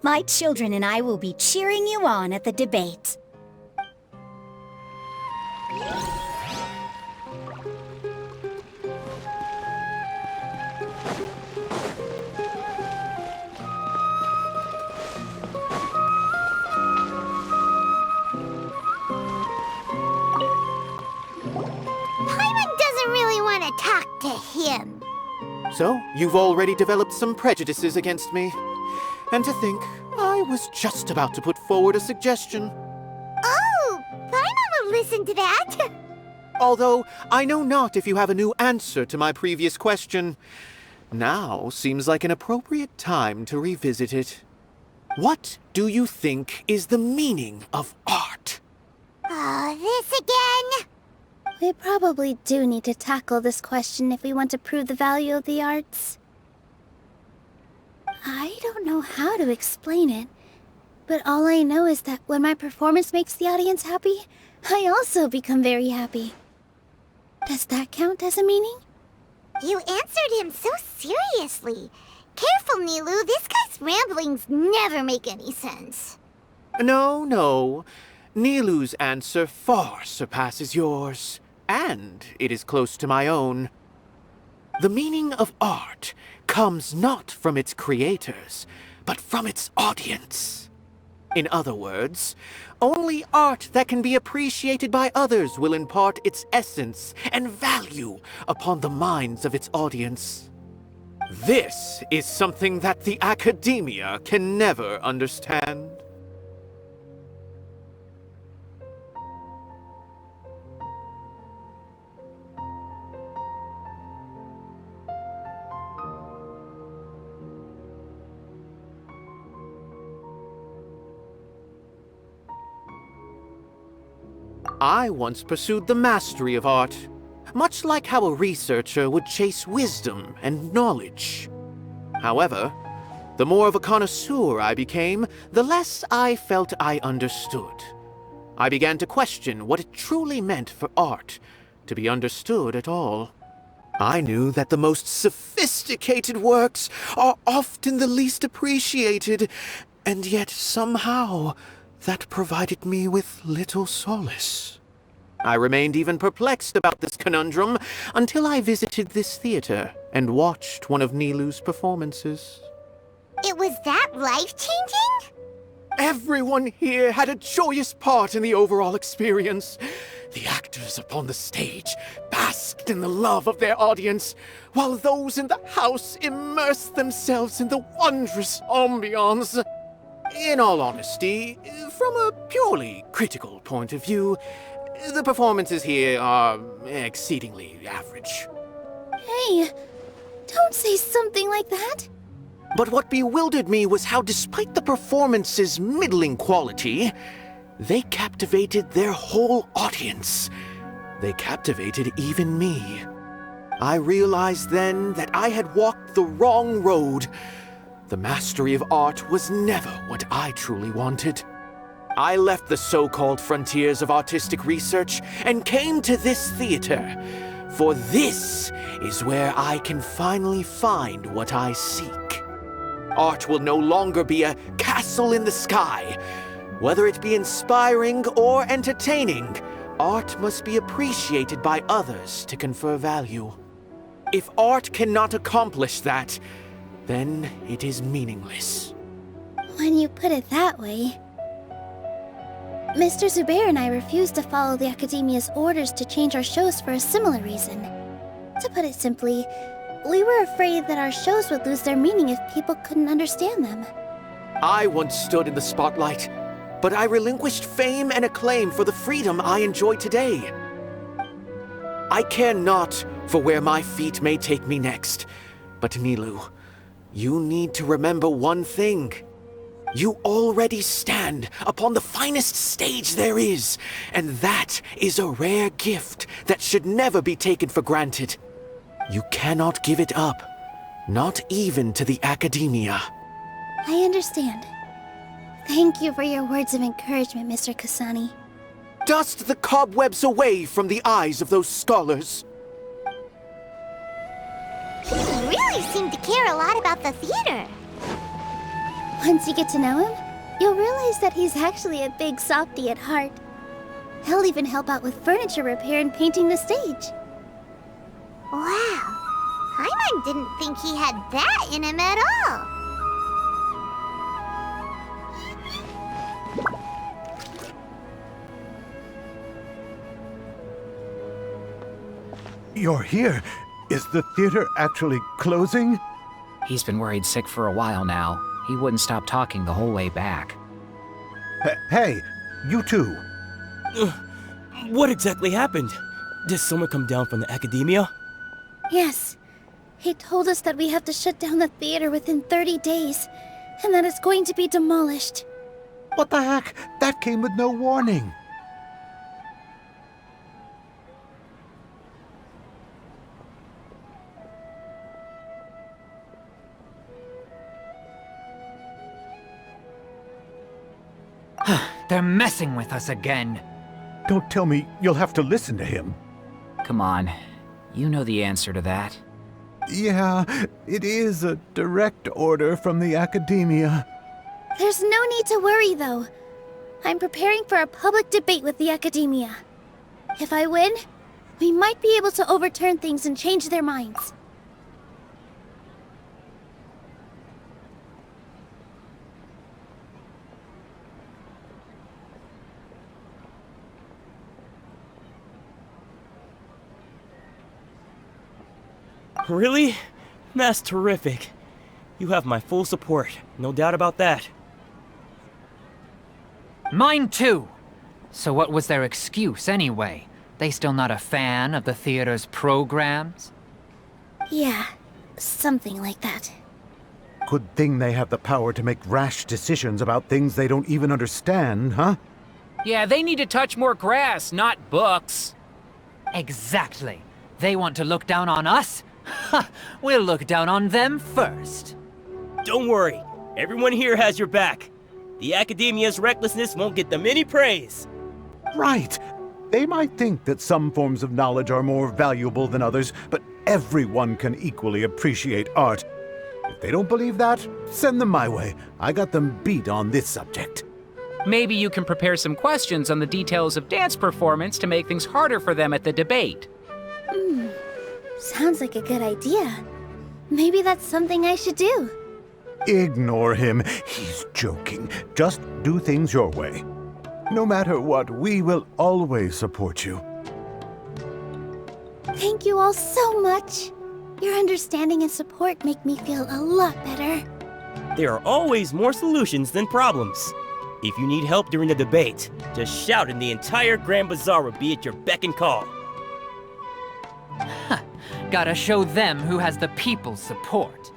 My children and I will be cheering you on at the debate. Talk to him. So, you've already developed some prejudices against me. And to think, I was just about to put forward a suggestion. Oh, Paimon will listen to that. Although, I know not if you have a new answer to my previous question. Now seems like an appropriate time to revisit it. What do you think is the meaning of art? Oh, this again? We probably do need to tackle this question if we want to prove the value of the arts. I don't know how to explain it, but all I know is that when my performance makes the audience happy, I also become very happy. Does that count as a meaning? You answered him so seriously. Careful, Nilou, this guy's ramblings never make any sense. No. Nilou's answer far surpasses yours. And it is close to my own. The meaning of art comes not from its creators, but from its audience. In other words, only art that can be appreciated by others will impart its essence and value upon the minds of its audience. This is something that the academia can never understand. I once pursued the mastery of art, much like how a researcher would chase wisdom and knowledge. However, the more of a connoisseur I became, the less I felt I understood. I began to question what it truly meant for art to be understood at all. I knew that the most sophisticated works are often the least appreciated, and yet somehow that provided me with little solace. I remained even perplexed about this conundrum until I visited this theater and watched one of Nilou's performances. It was that life-changing? Everyone here had a joyous part in the overall experience. The actors upon the stage basked in the love of their audience, while those in the house immersed themselves in the wondrous ambiance. In all honesty, from a purely critical point of view, the performances here are exceedingly average. Hey, don't say something like that. But what bewildered me was how, despite the performance's middling quality, they captivated their whole audience. They captivated even me. I realized then that I had walked the wrong road. The mastery of art was never what I truly wanted. I left the so-called frontiers of artistic research and came to this theater, for this is where I can finally find what I seek. Art will no longer be a castle in the sky. Whether it be inspiring or entertaining, art must be appreciated by others to confer value. If art cannot accomplish that, then it is meaningless. When you put it that way... Mr. Zubair and I refused to follow the Academia's orders to change our shows for a similar reason. To put it simply, We were afraid that our shows would lose their meaning if people couldn't understand them. I once stood in the spotlight, but I relinquished fame and acclaim for the freedom I enjoy today. I care not for where my feet may take me next, but Nilou, you need to remember one thing. You already stand upon the finest stage there is, and that is a rare gift that should never be taken for granted. You cannot give it up, not even to the academia. I understand. Thank you for your words of encouragement, Mr. Kasani. Dust the cobwebs away from the eyes of those scholars. He really seemed to care a lot about the theater. Once you get to know him, you'll realize that he's actually a big softy at heart. He'll even help out with furniture repair and painting the stage. Wow. Paimon didn't think he had that in him at all. You're here. Is the theater actually closing? He's been worried sick for a while now. He wouldn't stop talking the whole way back. Hey, you two. What exactly happened? Did someone come down from the academia? Yes. He told us that we have to shut down the theater within 30 days, and that it's going to be demolished. What the heck? That came with no warning. They're messing with us again. Don't tell me you'll have to listen to him. Come on. You know the answer to that. Yeah, it is a direct order from the academia. There's no need to worry, though. I'm preparing for a public debate with the academia. If I win, we might be able to overturn things and change their minds. Really? That's terrific. You have my full support, no doubt about that. Mine too. So what was their excuse anyway? They still not a fan of the theater's programs? Yeah, something like that. Good thing they have the power to make rash decisions about things they don't even understand, huh? Yeah, they need to touch more grass, not books. Exactly. They want to look down on us? Ha! We'll look down on them first. Don't worry. Everyone here has your back. The academia's recklessness won't get them any praise. Right. They might think that some forms of knowledge are more valuable than others, but everyone can equally appreciate art. If they don't believe that, send them my way. I got them beat on this subject. Maybe you can prepare some questions on the details of dance performance to make things harder for them at the debate. Sounds like a good idea. Maybe that's something I should do. Ignore him. He's joking. Just do things your way. No matter what, we will always support you. Thank you all so much. Your understanding and support make me feel a lot better. There are always more solutions than problems. If you need help during the debate, just shout and the entire Grand Bazaar will be at your beck and call. Gotta show them who has the people's support.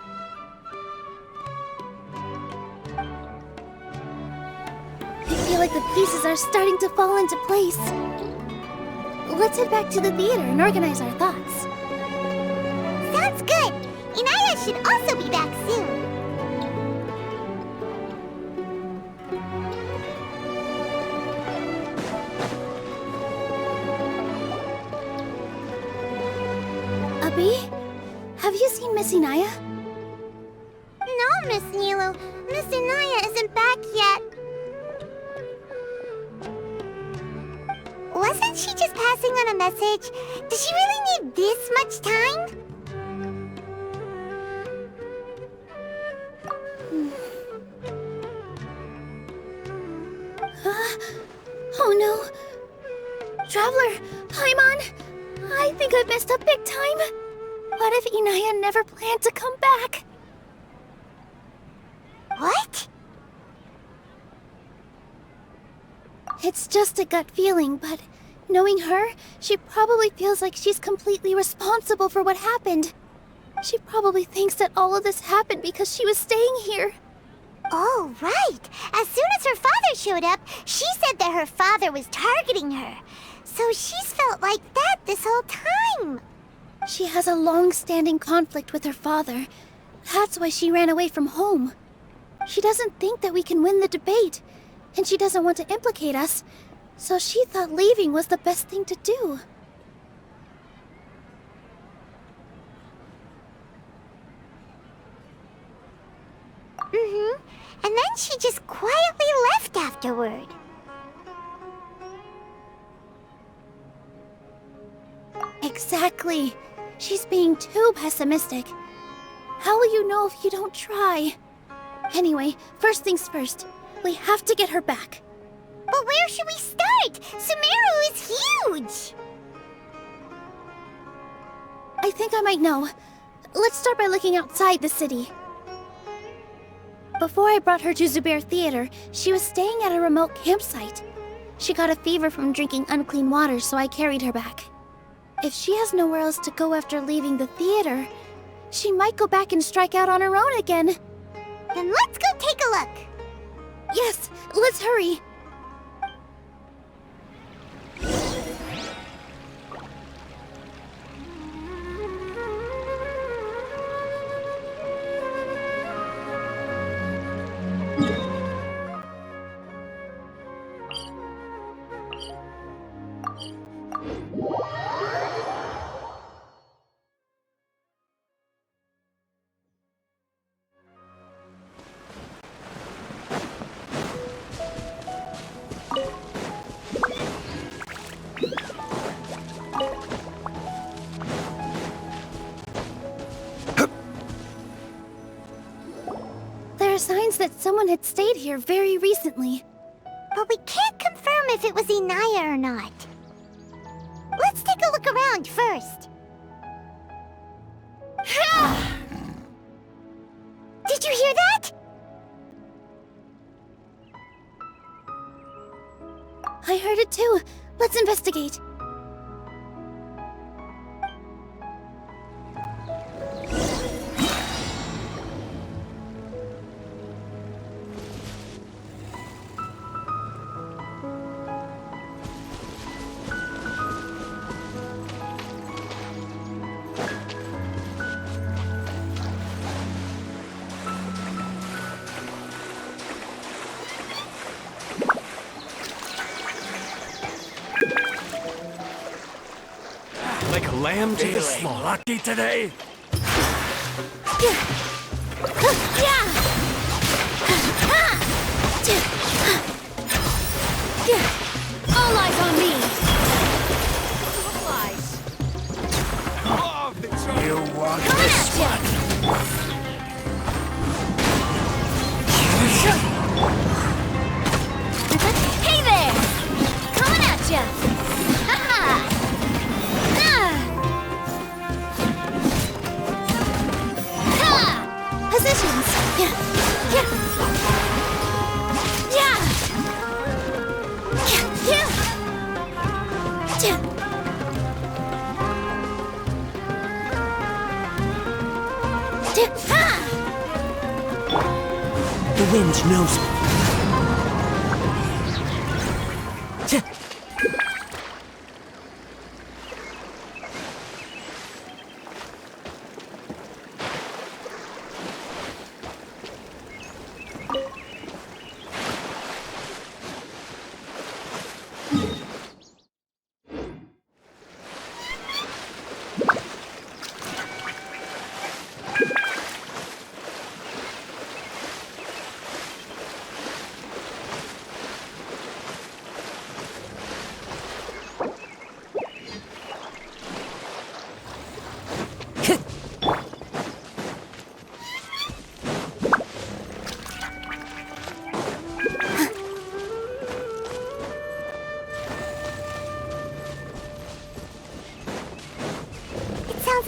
I feel like the pieces are starting to fall into place. Let's head back to the theater and organize our thoughts. Sounds good. Inaya should also be back soon. Abi, have you seen Miss Inaya? No, Miss Nilou. Miss Inaya isn't back yet. Wasn't she just passing on a message? Does she really need this much time? Oh no! Traveler! Paimon! I think I've messed up big time! What if Inaya never planned to come back? What? It's just a gut feeling, but knowing her, she probably feels like she's completely responsible for what happened. She probably thinks that all of this happened because she was staying here. Oh, right. As soon as her father showed up, she said that her father was targeting her. So she's felt like that this whole time. She has a long-standing conflict with her father. That's why she ran away from home. She doesn't think that we can win the debate, and she doesn't want to implicate us, so she thought leaving was the best thing to do. Mm-hmm. And then she just quietly left afterward. Exactly. She's being too pessimistic. How will you know if you don't try? Anyway, first things first. We have to get her back. But where should we start? Sumeru is huge! I think I might know. Let's start by looking outside the city. Before I brought her to Zubair Theater, she was staying at a remote campsite. She got a fever from drinking unclean water, so I carried her back. If she has nowhere else to go after leaving the theater, she might go back and strike out on her own again. Then let's go take a look. Yes, let's hurry. There are signs that someone had stayed here very recently. But we can't confirm if it was Inaya or not. Let's take a look around first. Did you hear that? I heard it too. Let's investigate. Like a lamb to the slaughter. Lucky today. All eyes on me. You want this one? Hey there! Coming at ya! Ha-ha! Positions! Yeah! Yeah! Yeah! Yeah! Yeah! Ha! The wind knows me.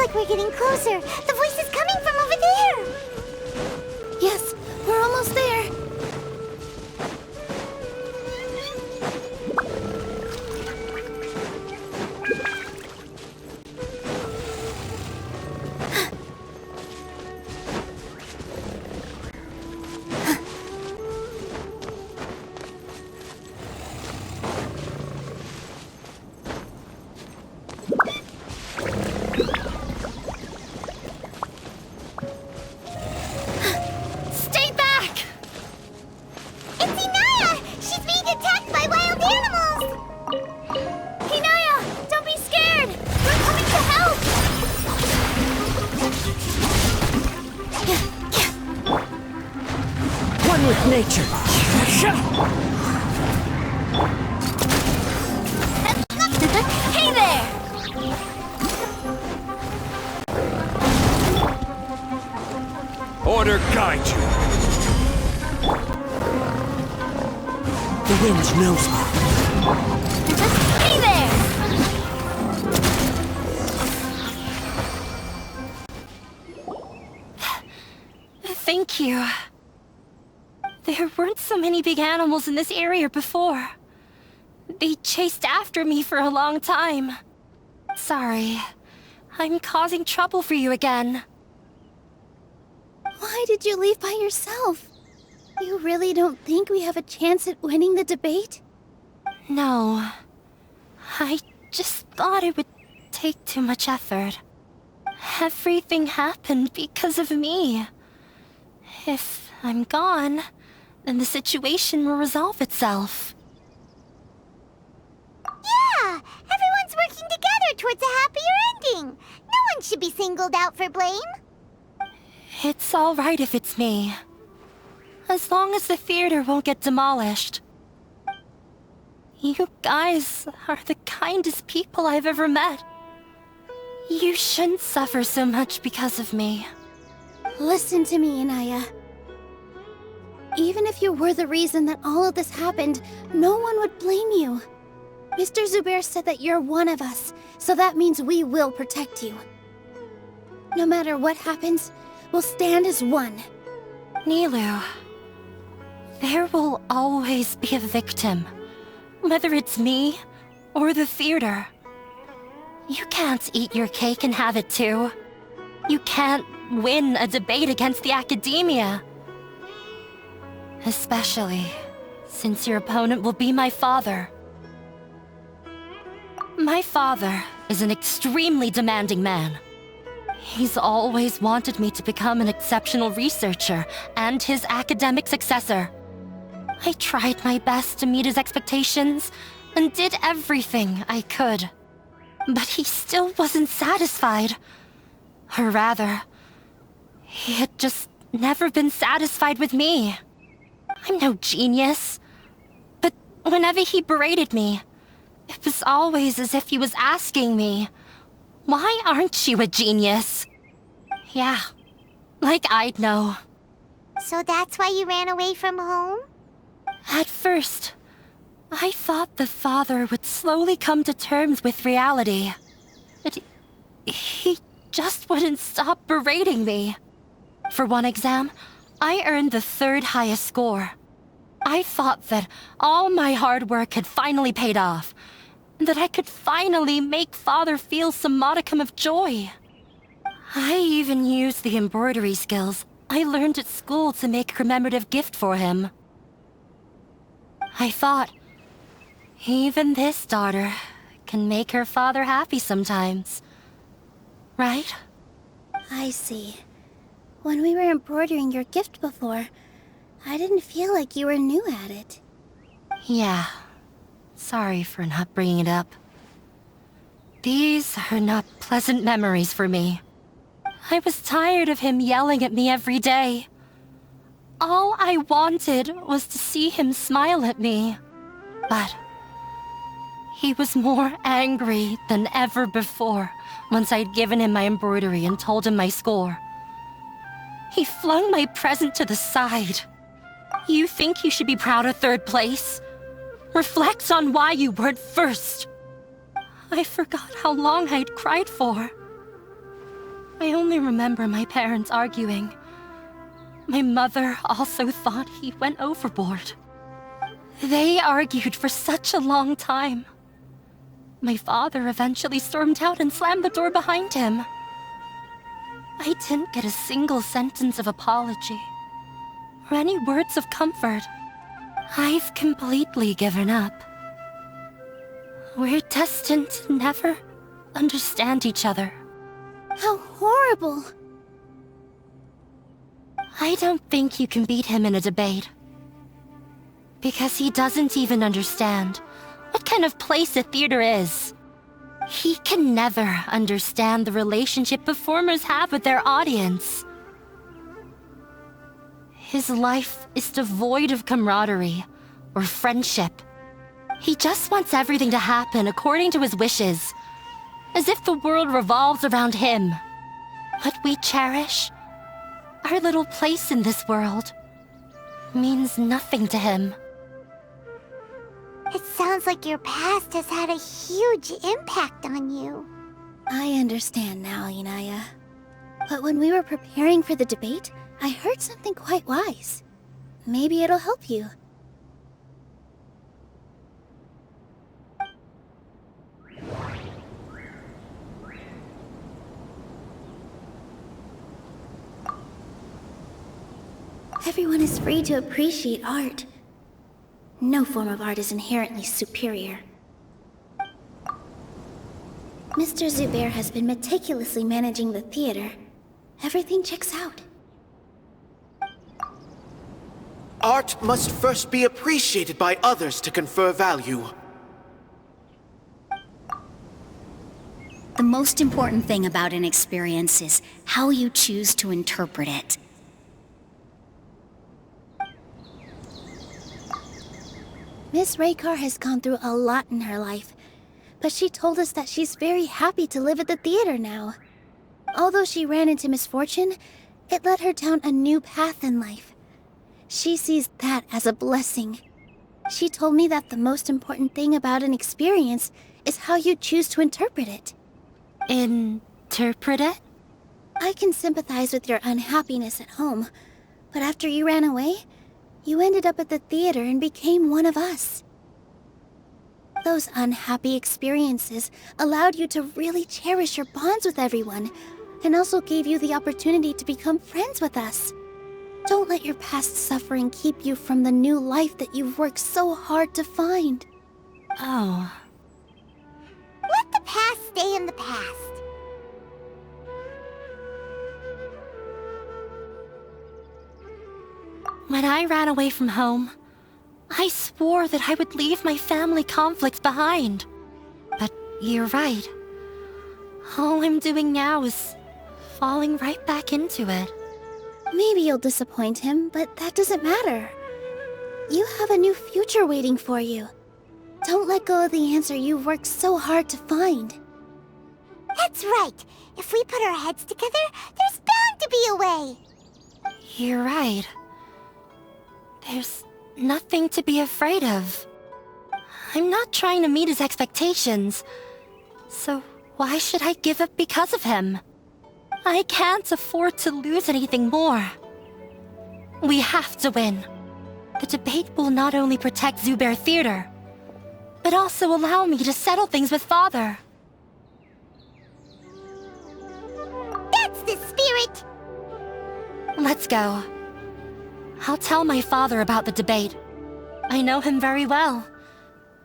like we're getting closer. The voice is coming from over there. Yes, we're almost there. Stay back! It's Inaya! She's being attacked by wild animals! Hinaya, don't be scared! We're coming to help! One with nature. Hey there! Order guide you. The wind knows me. Hey there! Thank you. There weren't so many big animals in this area before. They chased after me for a long time. Sorry. I'm causing trouble for you again. Why did you leave by yourself? You really don't think we have a chance at winning the debate? No. I just thought it would take too much effort. Everything happened because of me. If I'm gone, then the situation will resolve itself. Yeah! Everyone's working together towards a happier ending. No one should be singled out for blame. It's all right if it's me. As long as the theater won't get demolished. You guys are the kindest people I've ever met. You shouldn't suffer so much because of me. Listen to me, Inaya. Even if you were the reason that all of this happened, no one would blame you. Mr. Zubair said that you're one of us, so that means we will protect you. No matter what happens, we'll stand as one. Nilou, there will always be a victim. Whether it's me or the theater. You can't eat your cake and have it too. You can't win a debate against the academia. Especially since your opponent will be my father. My father is an extremely demanding man. He's always wanted me to become an exceptional researcher and his academic successor. I tried my best to meet his expectations and did everything I could. But he still wasn't satisfied. Or rather, he had just never been satisfied with me. I'm no genius. But whenever he berated me, it was always as if he was asking me, "Why aren't you a genius?" Yeah, like I'd know. So that's why you ran away from home? At first, I thought the father would slowly come to terms with reality. But he just wouldn't stop berating me. For one exam, I earned the 3rd highest score. I thought that all my hard work had finally paid off, and that I could finally make father feel some modicum of joy. I even used the embroidery skills I learned at school to make a commemorative gift for him. I thought, even this daughter can make her father happy sometimes. Right? I see. When we were embroidering your gift before, I didn't feel like you were new at it. Yeah. Sorry for not bringing it up. These are not pleasant memories for me. I was tired of him yelling at me every day. All I wanted was to see him smile at me. But he was more angry than ever before once I'd given him my embroidery and told him my score. He flung my present to the side. You think you should be proud of 3rd place? Reflect on why you weren't first. I forgot how long I'd cried for. I only remember my parents arguing. My mother also thought he went overboard. They argued for such a long time. My father eventually stormed out and slammed the door behind him. I didn't get a single sentence of apology or any words of comfort. I've completely given up. We're destined to never understand each other. How horrible! I don't think you can beat him in a debate. Because he doesn't even understand what kind of place a theater is. He can never understand the relationship performers have with their audience. His life is devoid of camaraderie or friendship. He just wants everything to happen according to his wishes, as if the world revolves around him. What we cherish, our little place in this world, means nothing to him. It sounds like your past has had a huge impact on you. I understand now, Inaya. But when we were preparing for the debate, I heard something quite wise. Maybe it'll help you. Everyone is free to appreciate art. No form of art is inherently superior. Mr. Zubair has been meticulously managing the theater. Everything checks out. Art must first be appreciated by others to confer value. The most important thing about an experience is how you choose to interpret it. Miss Raykar has gone through a lot in her life, but she told us that she's very happy to live at the theater now. Although she ran into misfortune, it led her down a new path in life. She sees that as a blessing. She told me that the most important thing about an experience is how you choose to interpret it. Interpret it? I can sympathize with your unhappiness at home, but after you ran away, you ended up at the theater and became one of us. Those unhappy experiences allowed you to really cherish your bonds with everyone, and also gave you the opportunity to become friends with us. Don't let your past suffering keep you from the new life that you've worked so hard to find. Oh. Let the past stay in the past. When I ran away from home, I swore that I would leave my family conflicts behind. But you're right. All I'm doing now is falling right back into it. Maybe you'll disappoint him, but that doesn't matter. You have a new future waiting for you. Don't let go of the answer you've worked so hard to find. That's right. If we put our heads together, there's bound to be a way. You're right. There's nothing to be afraid of. I'm not trying to meet his expectations, so why should I give up because of him? I can't afford to lose anything more. We have to win. The debate will not only protect Zubair Theater, but also allow me to settle things with Father. That's the spirit! Let's go. I'll tell my father about the debate. I know him very well.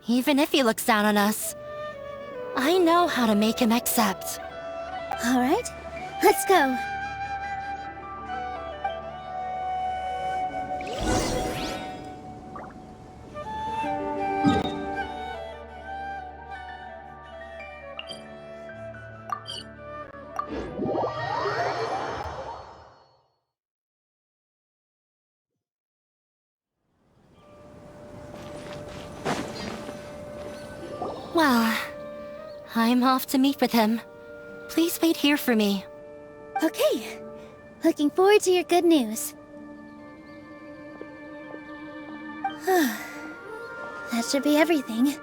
Even if he looks down on us, I know how to make him accept. All right, let's go. Well, I'm off to meet with him. Please wait here for me. Okay. Looking forward to your good news. That should be everything.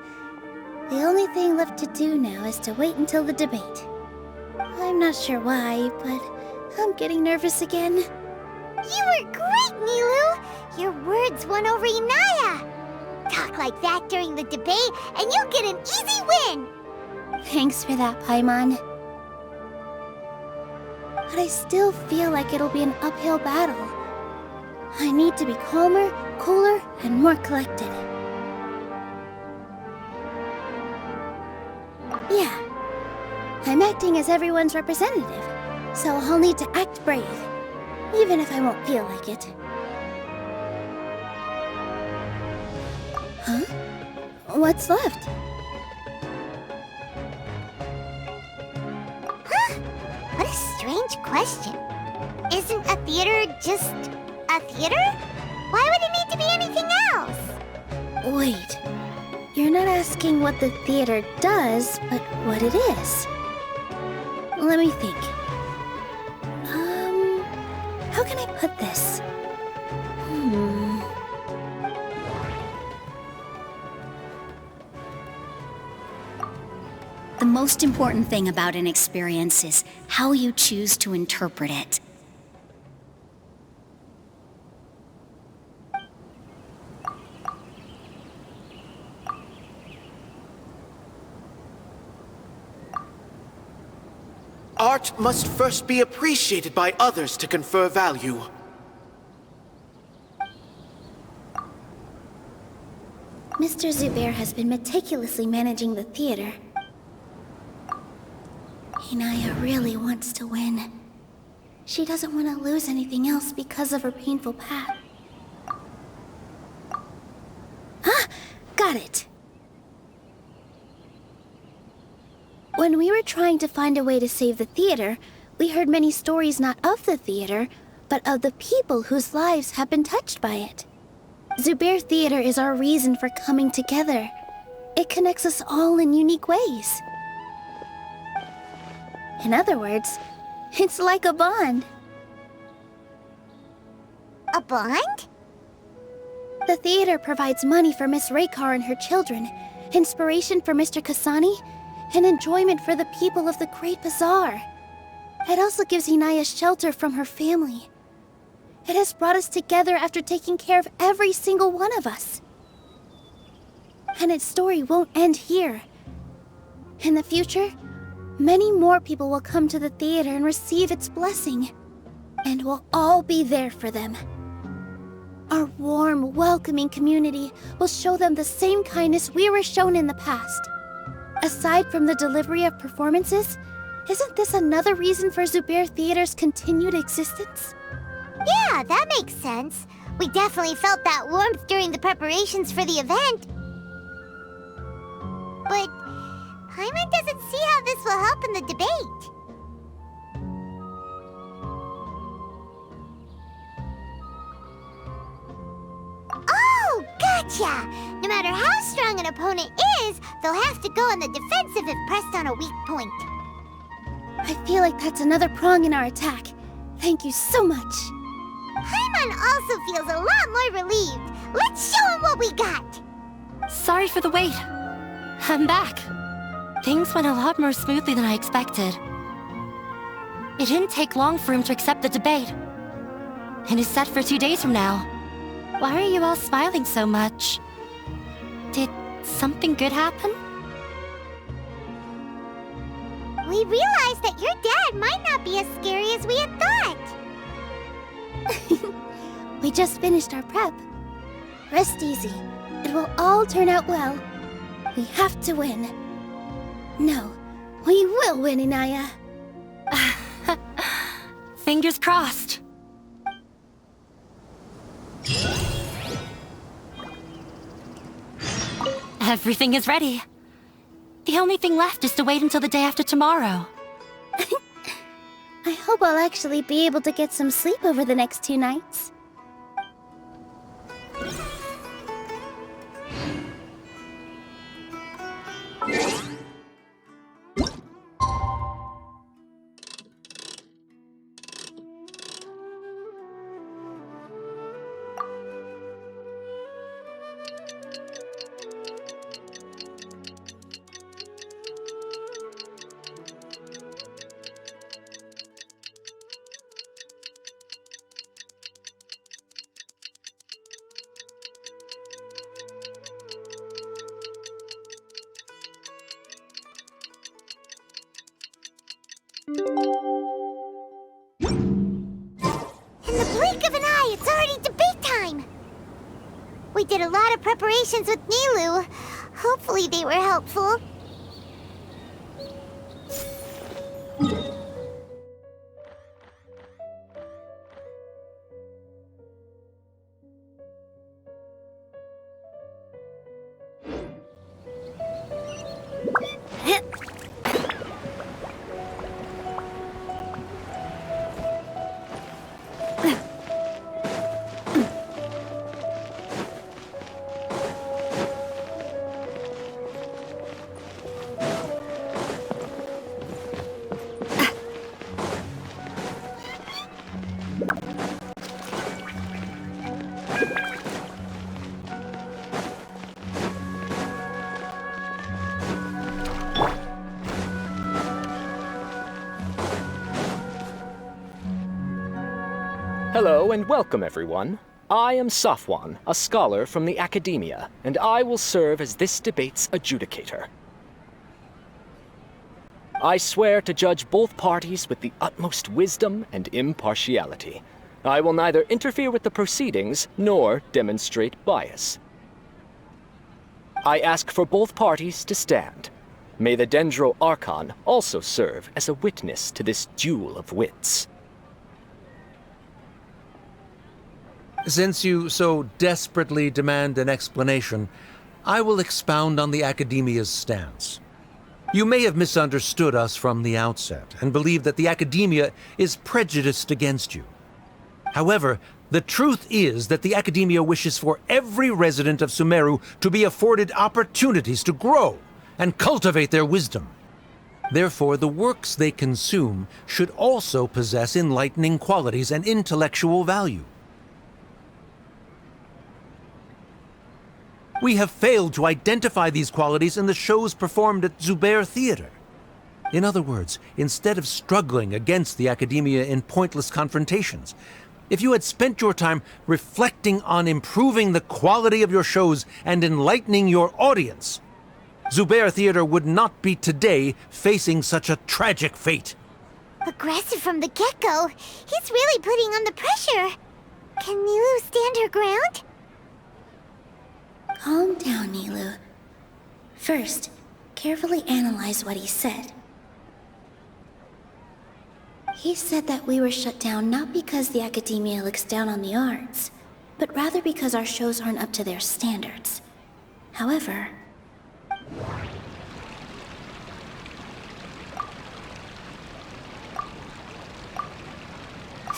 The only thing left to do now is to wait until the debate. I I'm not sure why, but I'm getting nervous again. You were great, Nilou! Your words won over Inaya! Talk like that during the debate, and you'll get an easy win! Thanks for that, Paimon. But I still feel like it'll be an uphill battle. I need to be calmer, cooler, and more collected. Yeah, I'm acting as everyone's representative, so I'll need to act brave, even if I won't feel like it. Huh? What's left? Huh? What a strange question. Isn't a theater just a theater? Why would it need to be anything else? Wait, you're not asking what the theater does, but what it is. Let me think. How can I put this? The most important thing about an experience is how you choose to interpret it. Art must first be appreciated by others to confer value. Mr. Zubair has been meticulously managing the theater. Inaya really wants to win. She doesn't want to lose anything else because of her painful path. Ah! Got it! When we were trying to find a way to save the theater, we heard many stories not of the theater, but of the people whose lives have been touched by it. Zubair Theater is our reason for coming together. It connects us all in unique ways. In other words, it's like a bond. A bond? The theater provides money for Miss Raykar and her children, inspiration for Mr. Kasani, and enjoyment for the people of the Great Bazaar. It also gives Inaya shelter from her family. It has brought us together after taking care of every single one of us. And its story won't end here. In the future, many more people will come to the theater and receive its blessing. And we'll all be there for them. Our warm, welcoming community will show them the same kindness we were shown in the past. Aside from the delivery of performances, isn't this another reason for Zubair Theater's continued existence? Yeah, that makes sense. We definitely felt that warmth during the preparations for the event. But Paimon doesn't see how this will help in the debate. Oh, gotcha! No matter how strong an opponent is, they'll have to go on the defensive if pressed on a weak point. I feel like that's another prong in our attack. Thank you so much. Paimon also feels a lot more relieved. Let's show him what we got! Sorry for the wait. I'm back. Things went a lot more smoothly than I expected. It didn't take long for him to accept the debate. It is set for 2 days from now. Why are you all smiling so much? Did something good happen? We realized that your dad might not be as scary as we had thought. We just finished our prep. Rest easy. It will all turn out well. We have to win. No, we will win, Inaya. Fingers crossed. Everything is ready. The only thing left is to wait until the day after tomorrow. I hope I'll actually be able to get some sleep over the next 2 nights. lot of preparations with Nilou. Hopefully they were helpful. Hello and welcome, everyone. I am Safwan, a scholar from the Academia, and I will serve as this debate's adjudicator. I swear to judge both parties with the utmost wisdom and impartiality. I will neither interfere with the proceedings nor demonstrate bias. I ask for both parties to stand. May the Dendro Archon also serve as a witness to this duel of wits. Since you so desperately demand an explanation, I will expound on the Academia's stance. You may have misunderstood us from the outset and believe that the Academia is prejudiced against you. However, the truth is that the Academia wishes for every resident of Sumeru to be afforded opportunities to grow and cultivate their wisdom. Therefore, the works they consume should also possess enlightening qualities and intellectual value. We have failed to identify these qualities in the shows performed at Zubair Theater. In other words, instead of struggling against the Academia in pointless confrontations, if you had spent your time reflecting on improving the quality of your shows and enlightening your audience, Zubair Theater would not be today facing such a tragic fate. Aggressive from the get-go. He's really putting on the pressure. Can Nilou stand her ground? Calm down, Nilou. First, carefully analyze what he said. He said that we were shut down not because the Academia looks down on the arts, but rather because our shows aren't up to their standards. However,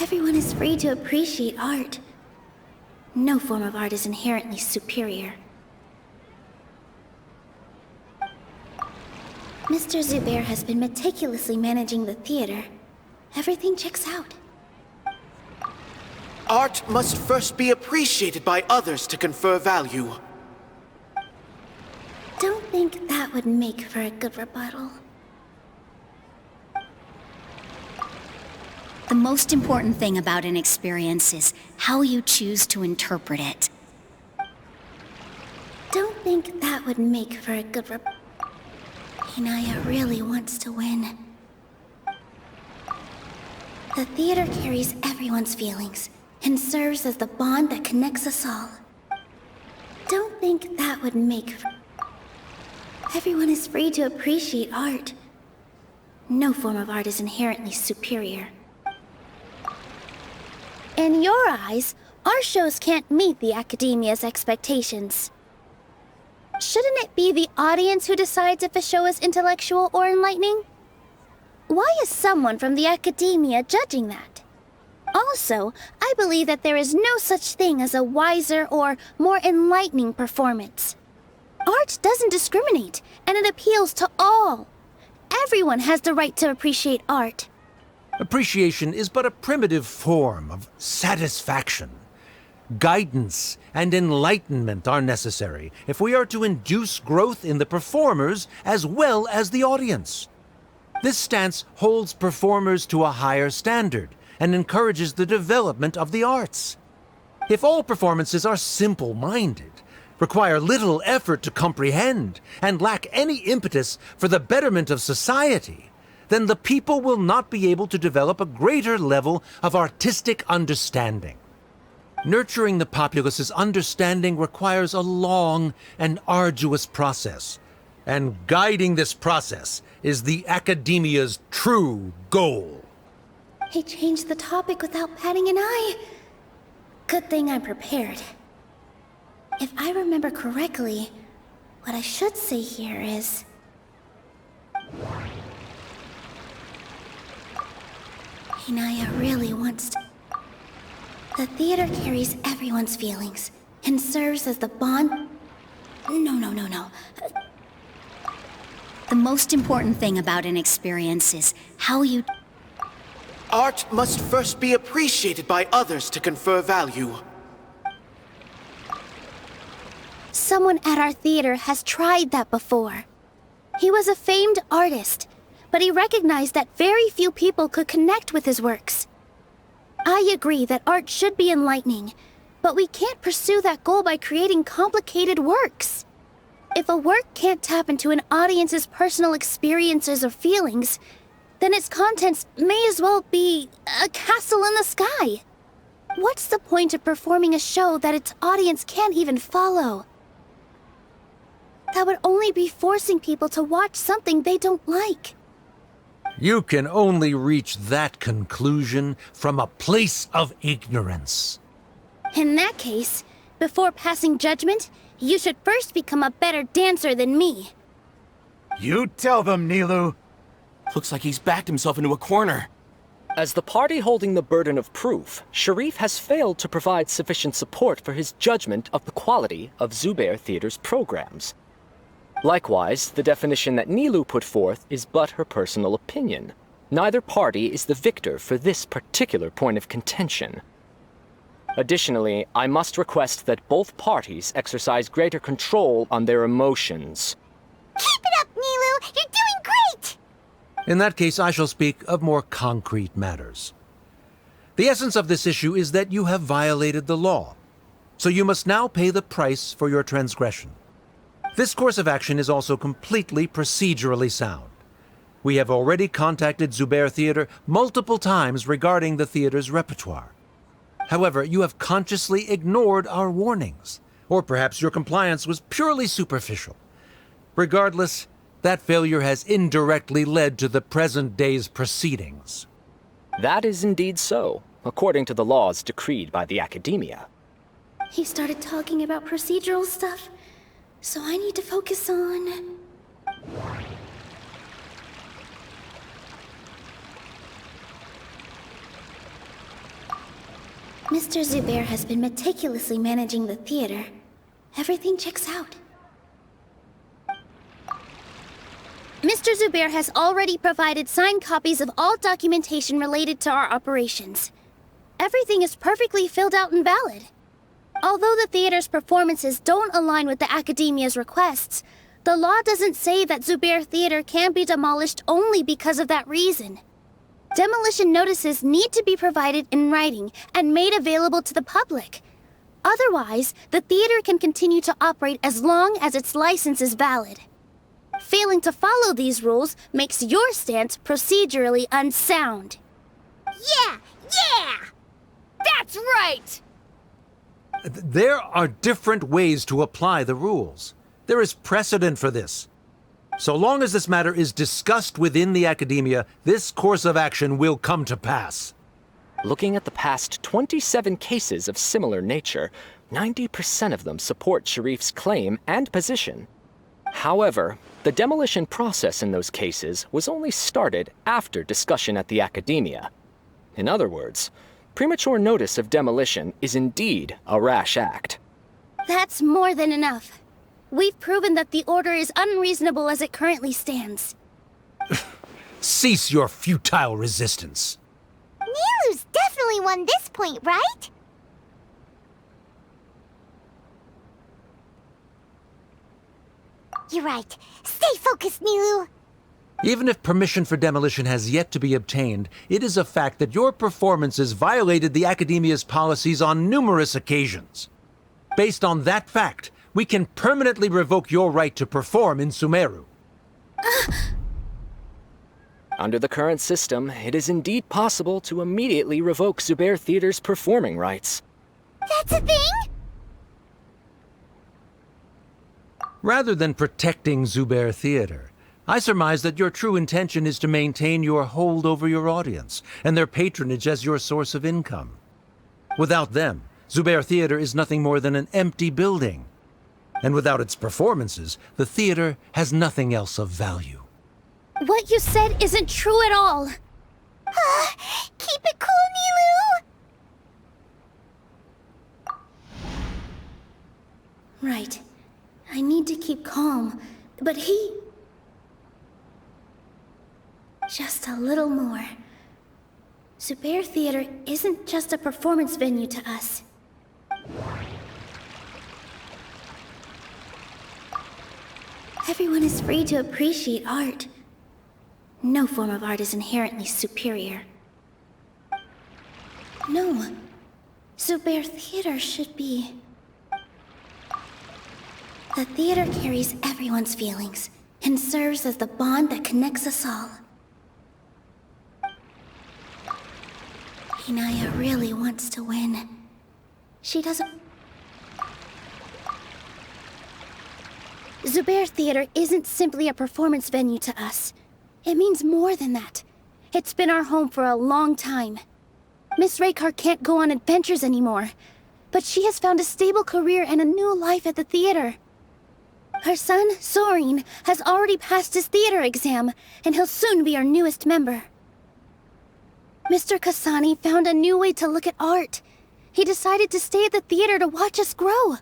everyone is free to appreciate art. No form of art is inherently superior. Mr. Zubair has been meticulously managing the theater. Everything checks out. Art must first be appreciated by others to confer value. Don't think that would make for a good rebuttal. The most important thing about an experience is how you choose to interpret it. Don't think that would make for a good rebuttal. Inaya really wants to win. The theater carries everyone's feelings and serves as the bond that connects us all. Don't think that would make for... Everyone is free to appreciate art. No form of art is inherently superior. In your eyes, our shows can't meet the Academia's expectations. Shouldn't it be the audience who decides if a show is intellectual or enlightening? Why is someone from the Academia judging that? Also, I believe that there is no such thing as a wiser or more enlightening performance. Art doesn't discriminate, and it appeals to all. Everyone has the right to appreciate art. Appreciation is but a primitive form of satisfaction. Guidance and enlightenment are necessary if we are to induce growth in the performers as well as the audience. This stance holds performers to a higher standard and encourages the development of the arts. If all performances are simple-minded, require little effort to comprehend, and lack any impetus for the betterment of society, then the people will not be able to develop a greater level of artistic understanding. Nurturing the populace's understanding requires a long and arduous process. And guiding this process is the Academia's true goal. He changed the topic without batting an eye. Good thing I'm prepared. If I remember correctly, what I should say here is... Hinaya really wants to... The theater carries everyone's feelings and serves as the bond... No. The most important thing about an experience is how you... Art must first be appreciated by others to confer value. Someone at our theater has tried that before. He was a famed artist, but he recognized that very few people could connect with his works. I agree that art should be enlightening, but we can't pursue that goal by creating complicated works. If a work can't tap into an audience's personal experiences or feelings, then its contents may as well be a castle in the sky. What's the point of performing a show that its audience can't even follow? That would only be forcing people to watch something they don't like. You can only reach that conclusion from a place of ignorance. In that case, before passing judgment, you should first become a better dancer than me. You tell them, Nilou. Looks like he's backed himself into a corner. As the party holding the burden of proof, Sharif has failed to provide sufficient support for his judgment of the quality of Zubair Theater's programs. Likewise, the definition that Nilou put forth is but her personal opinion. Neither party is the victor for this particular point of contention. Additionally, I must request that both parties exercise greater control on their emotions. Keep it up, Nilou! You're doing great! In that case, I shall speak of more concrete matters. The essence of this issue is that you have violated the law, so you must now pay the price for your transgression. This course of action is also completely procedurally sound. We have already contacted Zubair Theater multiple times regarding the theater's repertoire. However, you have consciously ignored our warnings, or perhaps your compliance was purely superficial. Regardless, that failure has indirectly led to the present day's proceedings. That is indeed so, according to the laws decreed by the Academia. He started talking about procedural stuff, so I need to focus on... Mr. Zubair has been meticulously managing the theater. Everything checks out. Mr. Zubair has already provided signed copies of all documentation related to our operations. Everything is perfectly filled out and valid. Although the theater's performances don't align with the Academia's requests, the law doesn't say that Zubair Theater can be demolished only because of that reason. Demolition notices need to be provided in writing and made available to the public. Otherwise, the theater can continue to operate as long as its license is valid. Failing to follow these rules makes your stance procedurally unsound. Yeah! That's right! There are different ways to apply the rules. There is precedent for this. So long as this matter is discussed within the Academia, this course of action will come to pass. Looking at the past 27 cases of similar nature, 90% of them support Sharif's claim and position. However, the demolition process in those cases was only started after discussion at the Academia. In other words, premature notice of demolition is indeed a rash act. That's more than enough. We've proven that the order is unreasonable as it currently stands. Cease your futile resistance. Nilou's definitely won this point, right? You're right. Stay focused, Nilou. Even if permission for demolition has yet to be obtained, it is a fact that your performances violated the Academia's policies on numerous occasions. Based on that fact, we can permanently revoke your right to perform in Sumeru. Under the current system, it is indeed possible to immediately revoke Zubair Theater's performing rights. That's a thing? Rather than protecting Zubair Theater, I surmise that your true intention is to maintain your hold over your audience and their patronage as your source of income. Without them, Zubair Theater is nothing more than an empty building. And without its performances, the theater has nothing else of value. What you said isn't true at all. Keep it cool, Nilou! Right. I need to keep calm, but he... Just a little more. Zubair Theater isn't just a performance venue to us. Everyone is free to appreciate art. No form of art is inherently superior. No. Zubair Theater should be... The theater carries everyone's feelings and serves as the bond that connects us all. Inaya really wants to win. She doesn't... Zubair Theater isn't simply a performance venue to us. It means more than that. It's been our home for a long time. Miss Raykar can't go on adventures anymore, but she has found a stable career and a new life at the theater. Her son, Soren, has already passed his theater exam, and he'll soon be our newest member. Mr. Kasani found a new way to look at art. He decided to stay at the theater to watch us grow.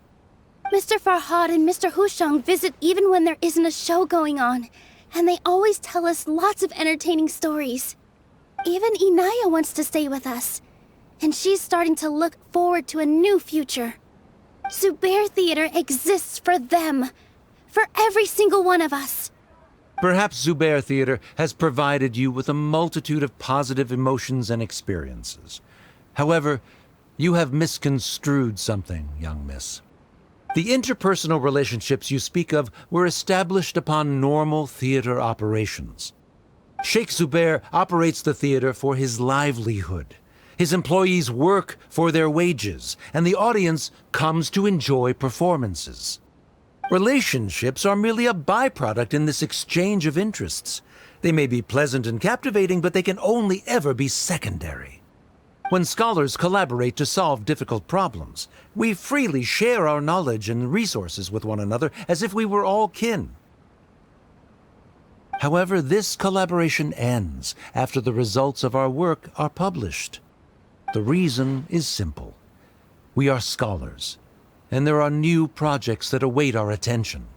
Mr. Farhad and Mr. Hushang visit even when there isn't a show going on, and they always tell us lots of entertaining stories. Even Inaya wants to stay with us, and she's starting to look forward to a new future. Zubair Theater exists for them, for every single one of us. Perhaps Zubair Theater has provided you with a multitude of positive emotions and experiences. However, you have misconstrued something, young miss. The interpersonal relationships you speak of were established upon normal theater operations. Sheikh Zubair operates the theater for his livelihood. His employees work for their wages, and the audience comes to enjoy performances. Relationships are merely a byproduct in this exchange of interests. They may be pleasant and captivating, but they can only ever be secondary. When scholars collaborate to solve difficult problems, we freely share our knowledge and resources with one another as if we were all kin. However, this collaboration ends after the results of our work are published. The reason is simple. We are scholars, and there are new projects that await our attention.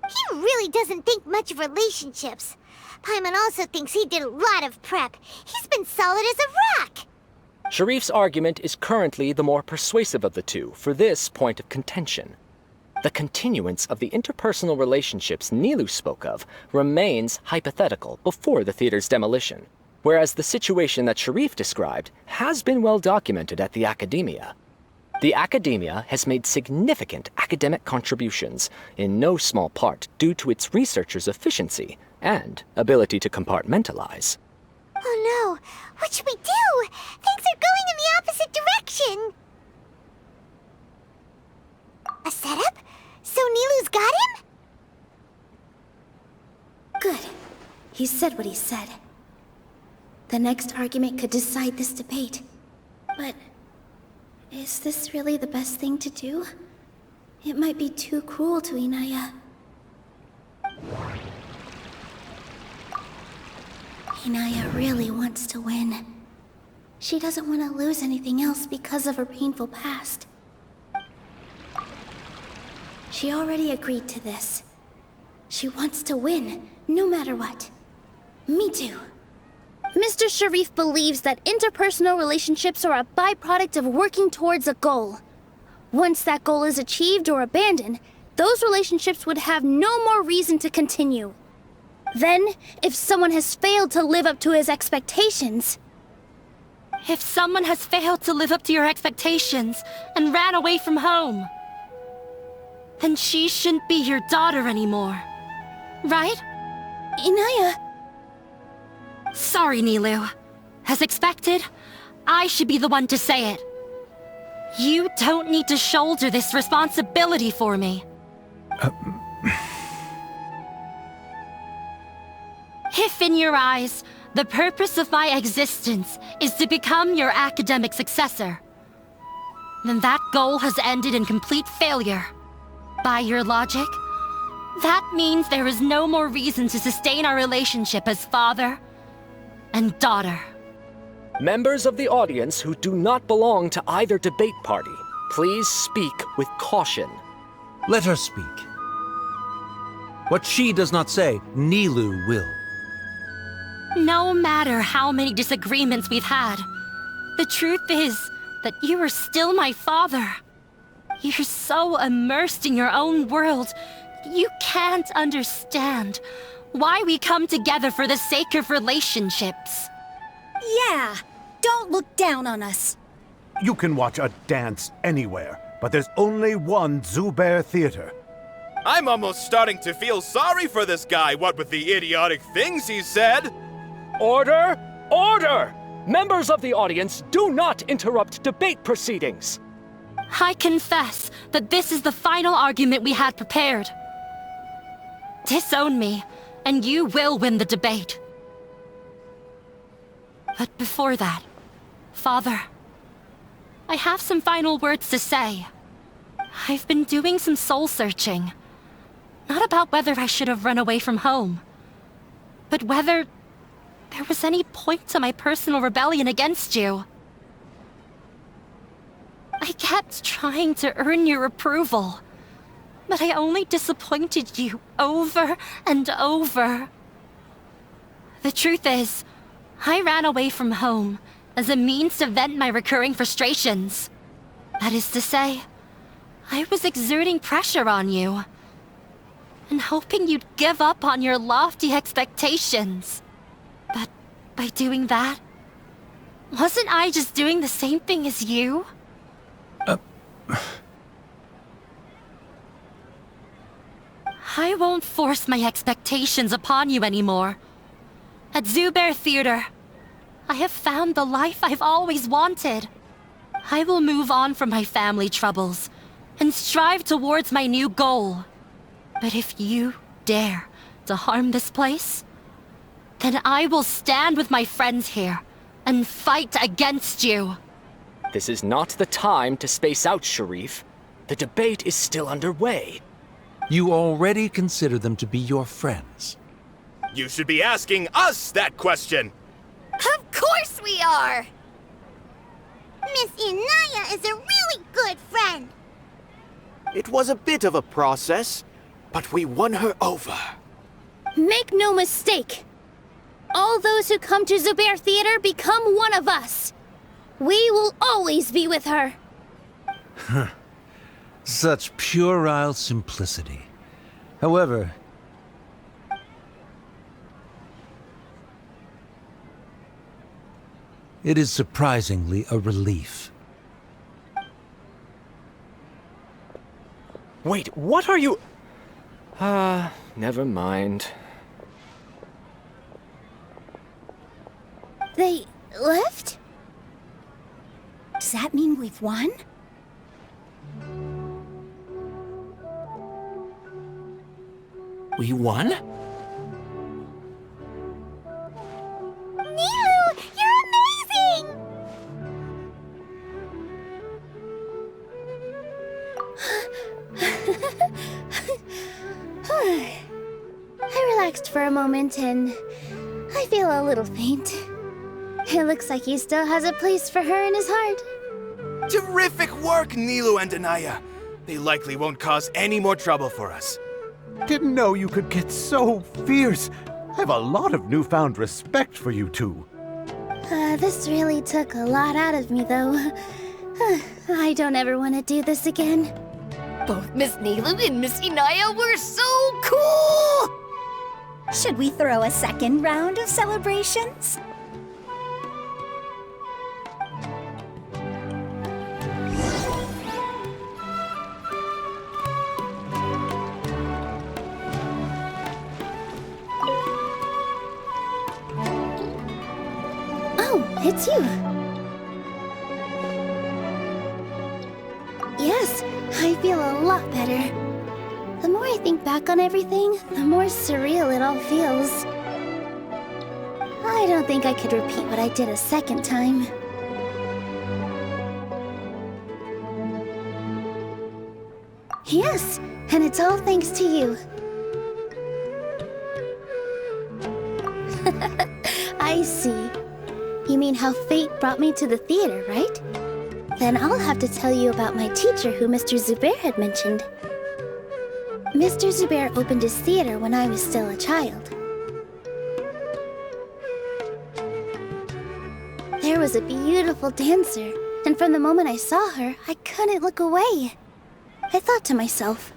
He really doesn't think much of relationships. Paimon also thinks he did a lot of prep. He's been solid as a rock. Sharif's argument is currently the more persuasive of the two for this point of contention. The continuance of the interpersonal relationships Nilou spoke of remains hypothetical before the theater's demolition, whereas the situation that Sharif described has been well documented at the Academia. The Academia has made significant academic contributions, in no small part due to its researchers' efficiency and ability to compartmentalize. Oh no! What should we do? Things are going in the opposite direction! A setup? So Nilou's got him? Good. He said what he said. The next argument could decide this debate. But... is this really the best thing to do? It might be too cruel to Inaya. Inaya really wants to win. She doesn't want to lose anything else because of her painful past. She already agreed to this. She wants to win, no matter what. Me too. Mr. Sharif believes that interpersonal relationships are a byproduct of working towards a goal. Once that goal is achieved or abandoned, those relationships would have no more reason to continue. Then, if someone has failed to live up to his expectations... If someone has failed to live up to your expectations and ran away from home, then she shouldn't be your daughter anymore. Right? Inaya... Sorry, Nilou. As expected, I should be the one to say it. You don't need to shoulder this responsibility for me. If in your eyes, the purpose of my existence is to become your academic successor, then that goal has ended in complete failure. By your logic, that means there is no more reason to sustain our relationship as father and daughter. Members of the audience who do not belong to either debate party, please speak with caution. Let her speak. What she does not say, Nilou will. No matter how many disagreements we've had, the truth is that you are still my father. You're so immersed in your own world, you can't understand why we come together for the sake of relationships. Yeah, don't look down on us. You can watch a dance anywhere, but there's only one Zubair Theater. I'm almost starting to feel sorry for this guy, what with the idiotic things he said. Order! Order! Members of the audience, do not interrupt debate proceedings. I confess that this is the final argument we had prepared. Disown me, and you will win the debate. But before that, Father, I have some final words to say. I've been doing some soul-searching. Not about whether I should have run away from home, but whether there was any point to my personal rebellion against you. I kept trying to earn your approval, but I only disappointed you over and over. The truth is, I ran away from home as a means to vent my recurring frustrations. That is to say, I was exerting pressure on you, and hoping you'd give up on your lofty expectations. But by doing that, wasn't I just doing the same thing as you? I won't force my expectations upon you anymore. At Zubair Theater, I have found the life I've always wanted. I will move on from my family troubles and strive towards my new goal. But if you dare to harm this place, then I will stand with my friends here and fight against you. This is not the time to space out, Sharif. The debate is still underway. You already consider them to be your friends. You should be asking us that question. Of course we are! Miss Inaya is a really good friend. It was a bit of a process, but we won her over. Make no mistake. All those who come to Zubair Theater become one of us. We will always be with her. Such puerile simplicity. However, it is surprisingly a relief. Wait, what are you... never mind. They left? Does that mean we've won? We won? Nilou, you're amazing! I relaxed for a moment and I feel a little faint. It looks like he still has a place for her in his heart. Terrific work, Nilou and Anaya. They likely won't cause any more trouble for us. Didn't know you could get so fierce. I have a lot of newfound respect for you two. This really took a lot out of me, though. I don't ever want to do this again. Both Miss Nilou and Miss Inaya were so cool! Should we throw a second round of celebrations? Oh, it's you. I think back on everything, the more surreal it all feels. I don't think I could repeat what I did a second time. Yes, and it's all thanks to you. I see. You mean how fate brought me to the theater, right? Then I'll have to tell you about my teacher who Mr. Zubair had mentioned. Mr. Zubair opened his theater when I was still a child. There was a beautiful dancer, and from the moment I saw her, I couldn't look away. I thought to myself,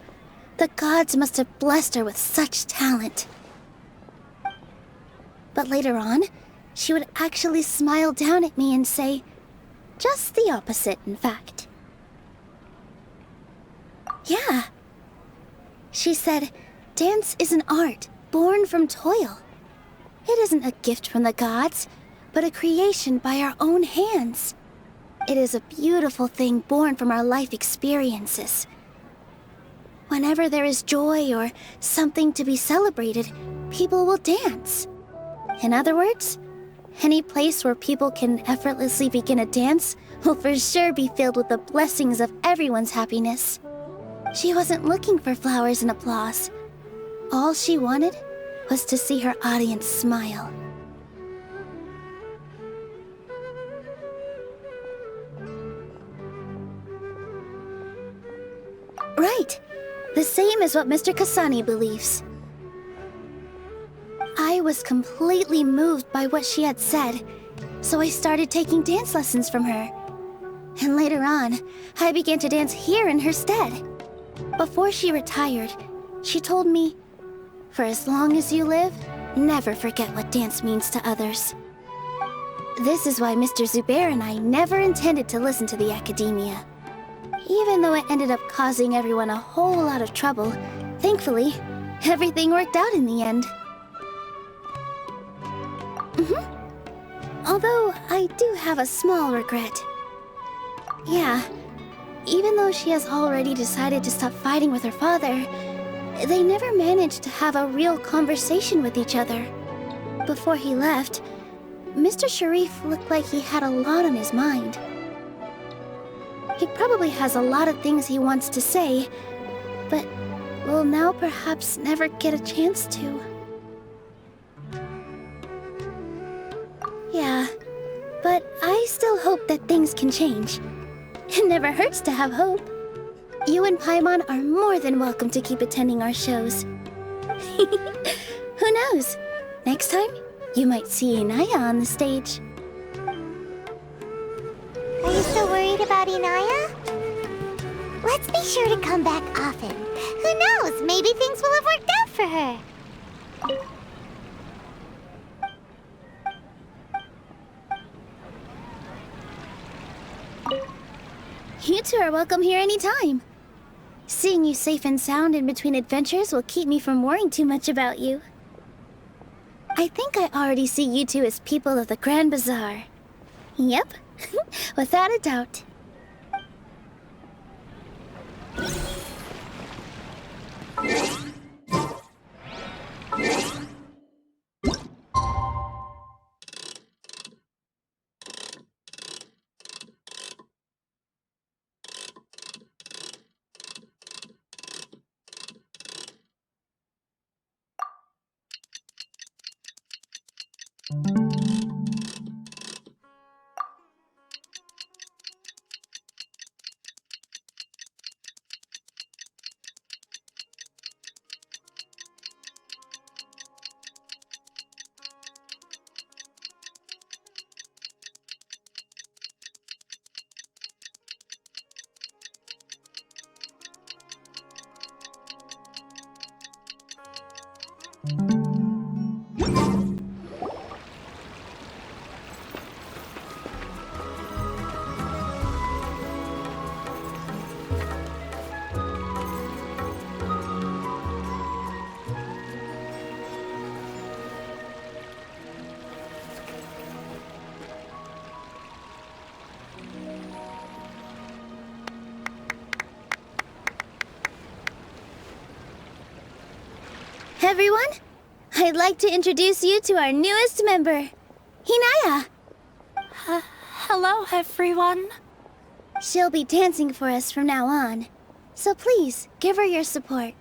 the gods must have blessed her with such talent. But later on, she would actually smile down at me and say, just the opposite, in fact. Yeah. She said, dance is an art born from toil. It isn't a gift from the gods, but a creation by our own hands. It is a beautiful thing born from our life experiences. Whenever there is joy or something to be celebrated, people will dance. In other words, any place where people can effortlessly begin a dance will for sure be filled with the blessings of everyone's happiness. She wasn't looking for flowers and applause. All she wanted was to see her audience smile. Right. The same as what Mr. Kasani believes. I was completely moved by what she had said, so I started taking dance lessons from her. And later on, I began to dance here in her stead. Before she retired, she told me, for as long as you live, never forget what dance means to others. This is why Mr. Zubair and I never intended to listen to the academia. Even though it ended up causing everyone a whole lot of trouble, thankfully, everything worked out in the end. Although, I do have a small regret. Yeah, even though she has already decided to stop fighting with her father, they never managed to have a real conversation with each other. Before he left, Mr. Sharif looked like he had a lot on his mind. He probably has a lot of things he wants to say, but will now perhaps never get a chance to. Yeah, but I still hope that things can change. It never hurts to have hope. You and Paimon are more than welcome to keep attending our shows. Who knows? Next time, you might see Inaya on the stage. Are you still worried about Inaya? Let's be sure to come back often. Who knows? Maybe things will have worked out for her. You two are welcome here anytime. Seeing you safe and sound in between adventures will keep me from worrying too much about you. I think I already see you two as people of the Grand Bazaar. Yep, without a doubt. Everyone, I'd like to introduce you to our newest member, Hinaya. Hello, everyone. She'll be dancing for us from now on, so please give her your support.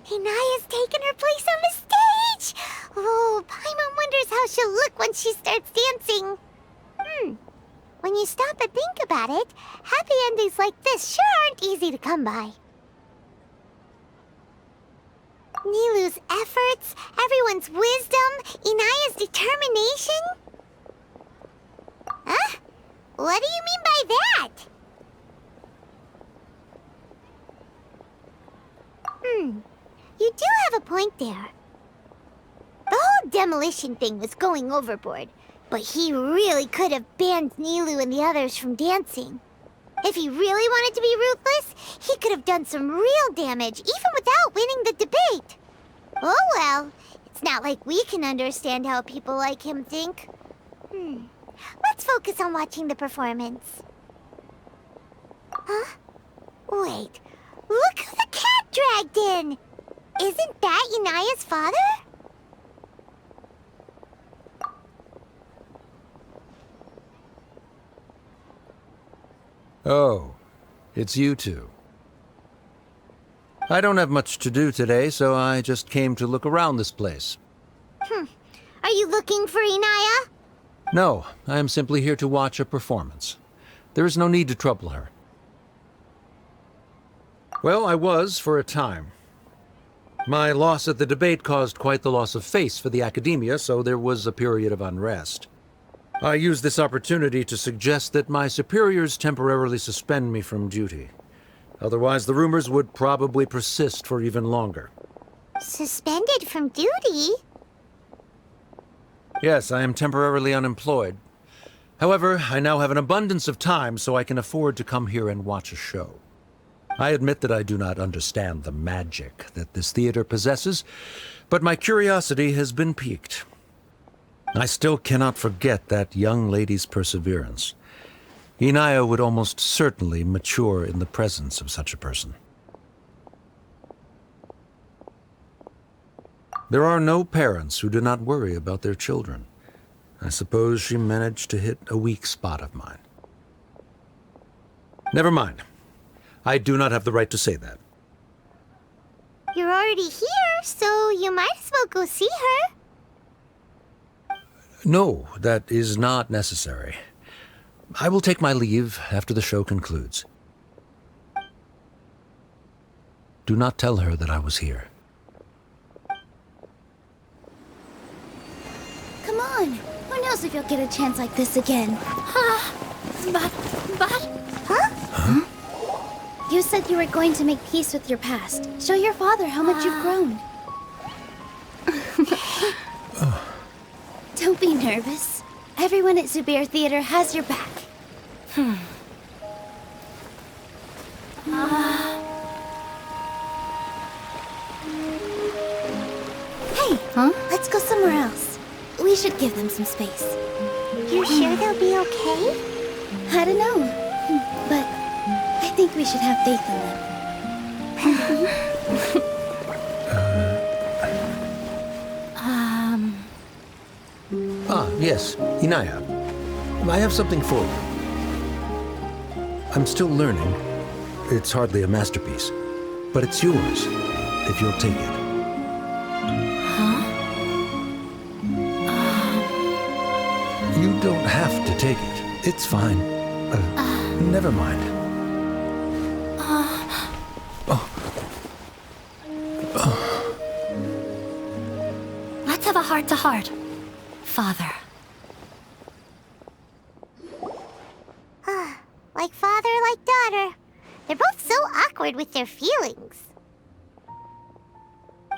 Hinaya's taken her place on the stage! Oh, Paimon wonders how she'll look when she starts dancing. When you stop and think about it, happy endings like this sure aren't easy to come by. Nilou's efforts, everyone's wisdom, Inaya's determination? Huh? What do you mean by that? You do have a point there. The whole demolition thing was going overboard, but he really could have banned Nilou and the others from dancing. If he really wanted to be ruthless, he could have done some real damage, even without winning the debate. Oh well, it's not like we can understand how people like him think. Let's focus on watching the performance. Huh? Wait, look who the cat dragged in! Isn't that Inaya's father? Oh, it's you two. I don't have much to do today, so I just came to look around this place. Are you looking for Inaya? No, I am simply here to watch a performance. There is no need to trouble her. Well, I was for a time. My loss at the debate caused quite the loss of face for the academia, so there was a period of unrest. I used this opportunity to suggest that my superiors temporarily suspend me from duty. Otherwise, the rumors would probably persist for even longer. Suspended from duty? Yes, I am temporarily unemployed. However, I now have an abundance of time, so I can afford to come here and watch a show. I admit that I do not understand the magic that this theater possesses, but my curiosity has been piqued. I still cannot forget that young lady's perseverance. Inaya would almost certainly mature in the presence of such a person. There are no parents who do not worry about their children. I suppose she managed to hit a weak spot of mine. Never mind. I do not have the right to say that. You're already here, so you might as well go see her. No, that is not necessary. I will take my leave after the show concludes. Do not tell her that I was here. Come on. Who knows if you'll get a chance like this again? Huh? You said you were going to make peace with your past. Show your father how much you've grown. Don't be nervous. Everyone at Zubair Theater has your back. Hey, let's go somewhere else. We should give them some space. You're sure they'll be okay? I don't know, but I think we should have faith in them. Yes, Inaya. I have something for you. I'm still learning. It's hardly a masterpiece, but it's yours, if you'll take it. You don't have to take it. It's fine. Never mind. Let's have a heart-to-heart. Father. Like father, like daughter. They're both so awkward with their feelings.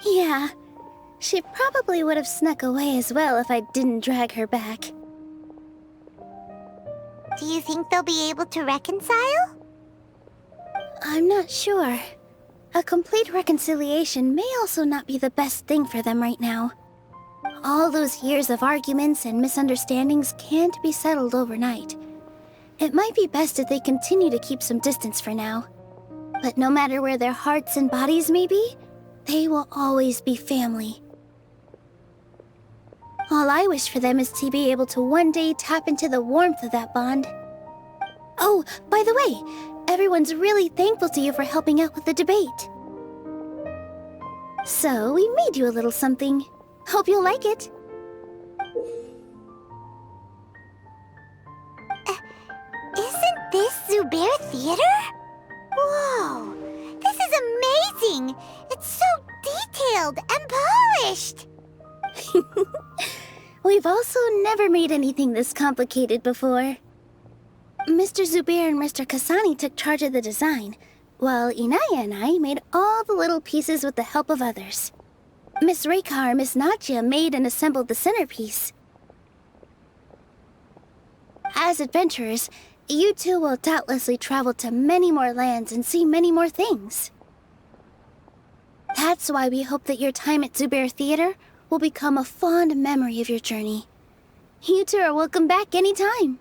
Yeah, she probably would have snuck away as well if I didn't drag her back. Do you think they'll be able to reconcile? I'm not sure. A complete reconciliation may also not be the best thing for them right now. All those years of arguments and misunderstandings can't be settled overnight. It might be best if they continue to keep some distance for now. But no matter where their hearts and bodies may be, they will always be family. All I wish for them is to be able to one day tap into the warmth of that bond. Oh, by the way, everyone's really thankful to you for helping out with the debate. So, we made you a little something. Hope you'll like it. Isn't this Zubair Theater? Whoa! This is amazing! It's so detailed and polished! We've also never made anything this complicated before. Mr. Zubair and Mr. Kasani took charge of the design, while Inaya and I made all the little pieces with the help of others. Miss Reikar and Miss Nadia made and assembled the centerpiece. As adventurers, you two will doubtlessly travel to many more lands and see many more things. That's why we hope that your time at Zubair Theater will become a fond memory of your journey. You two are welcome back anytime.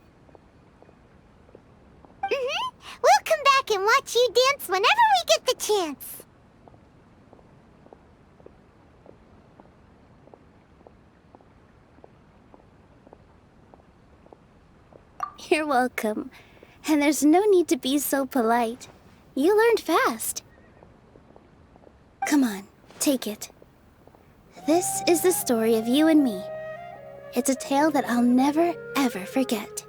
We'll come back and watch you dance whenever we get the chance. You're welcome. And there's no need to be so polite. You learned fast. Come on, take it. This is the story of you and me. It's a tale that I'll never, ever forget.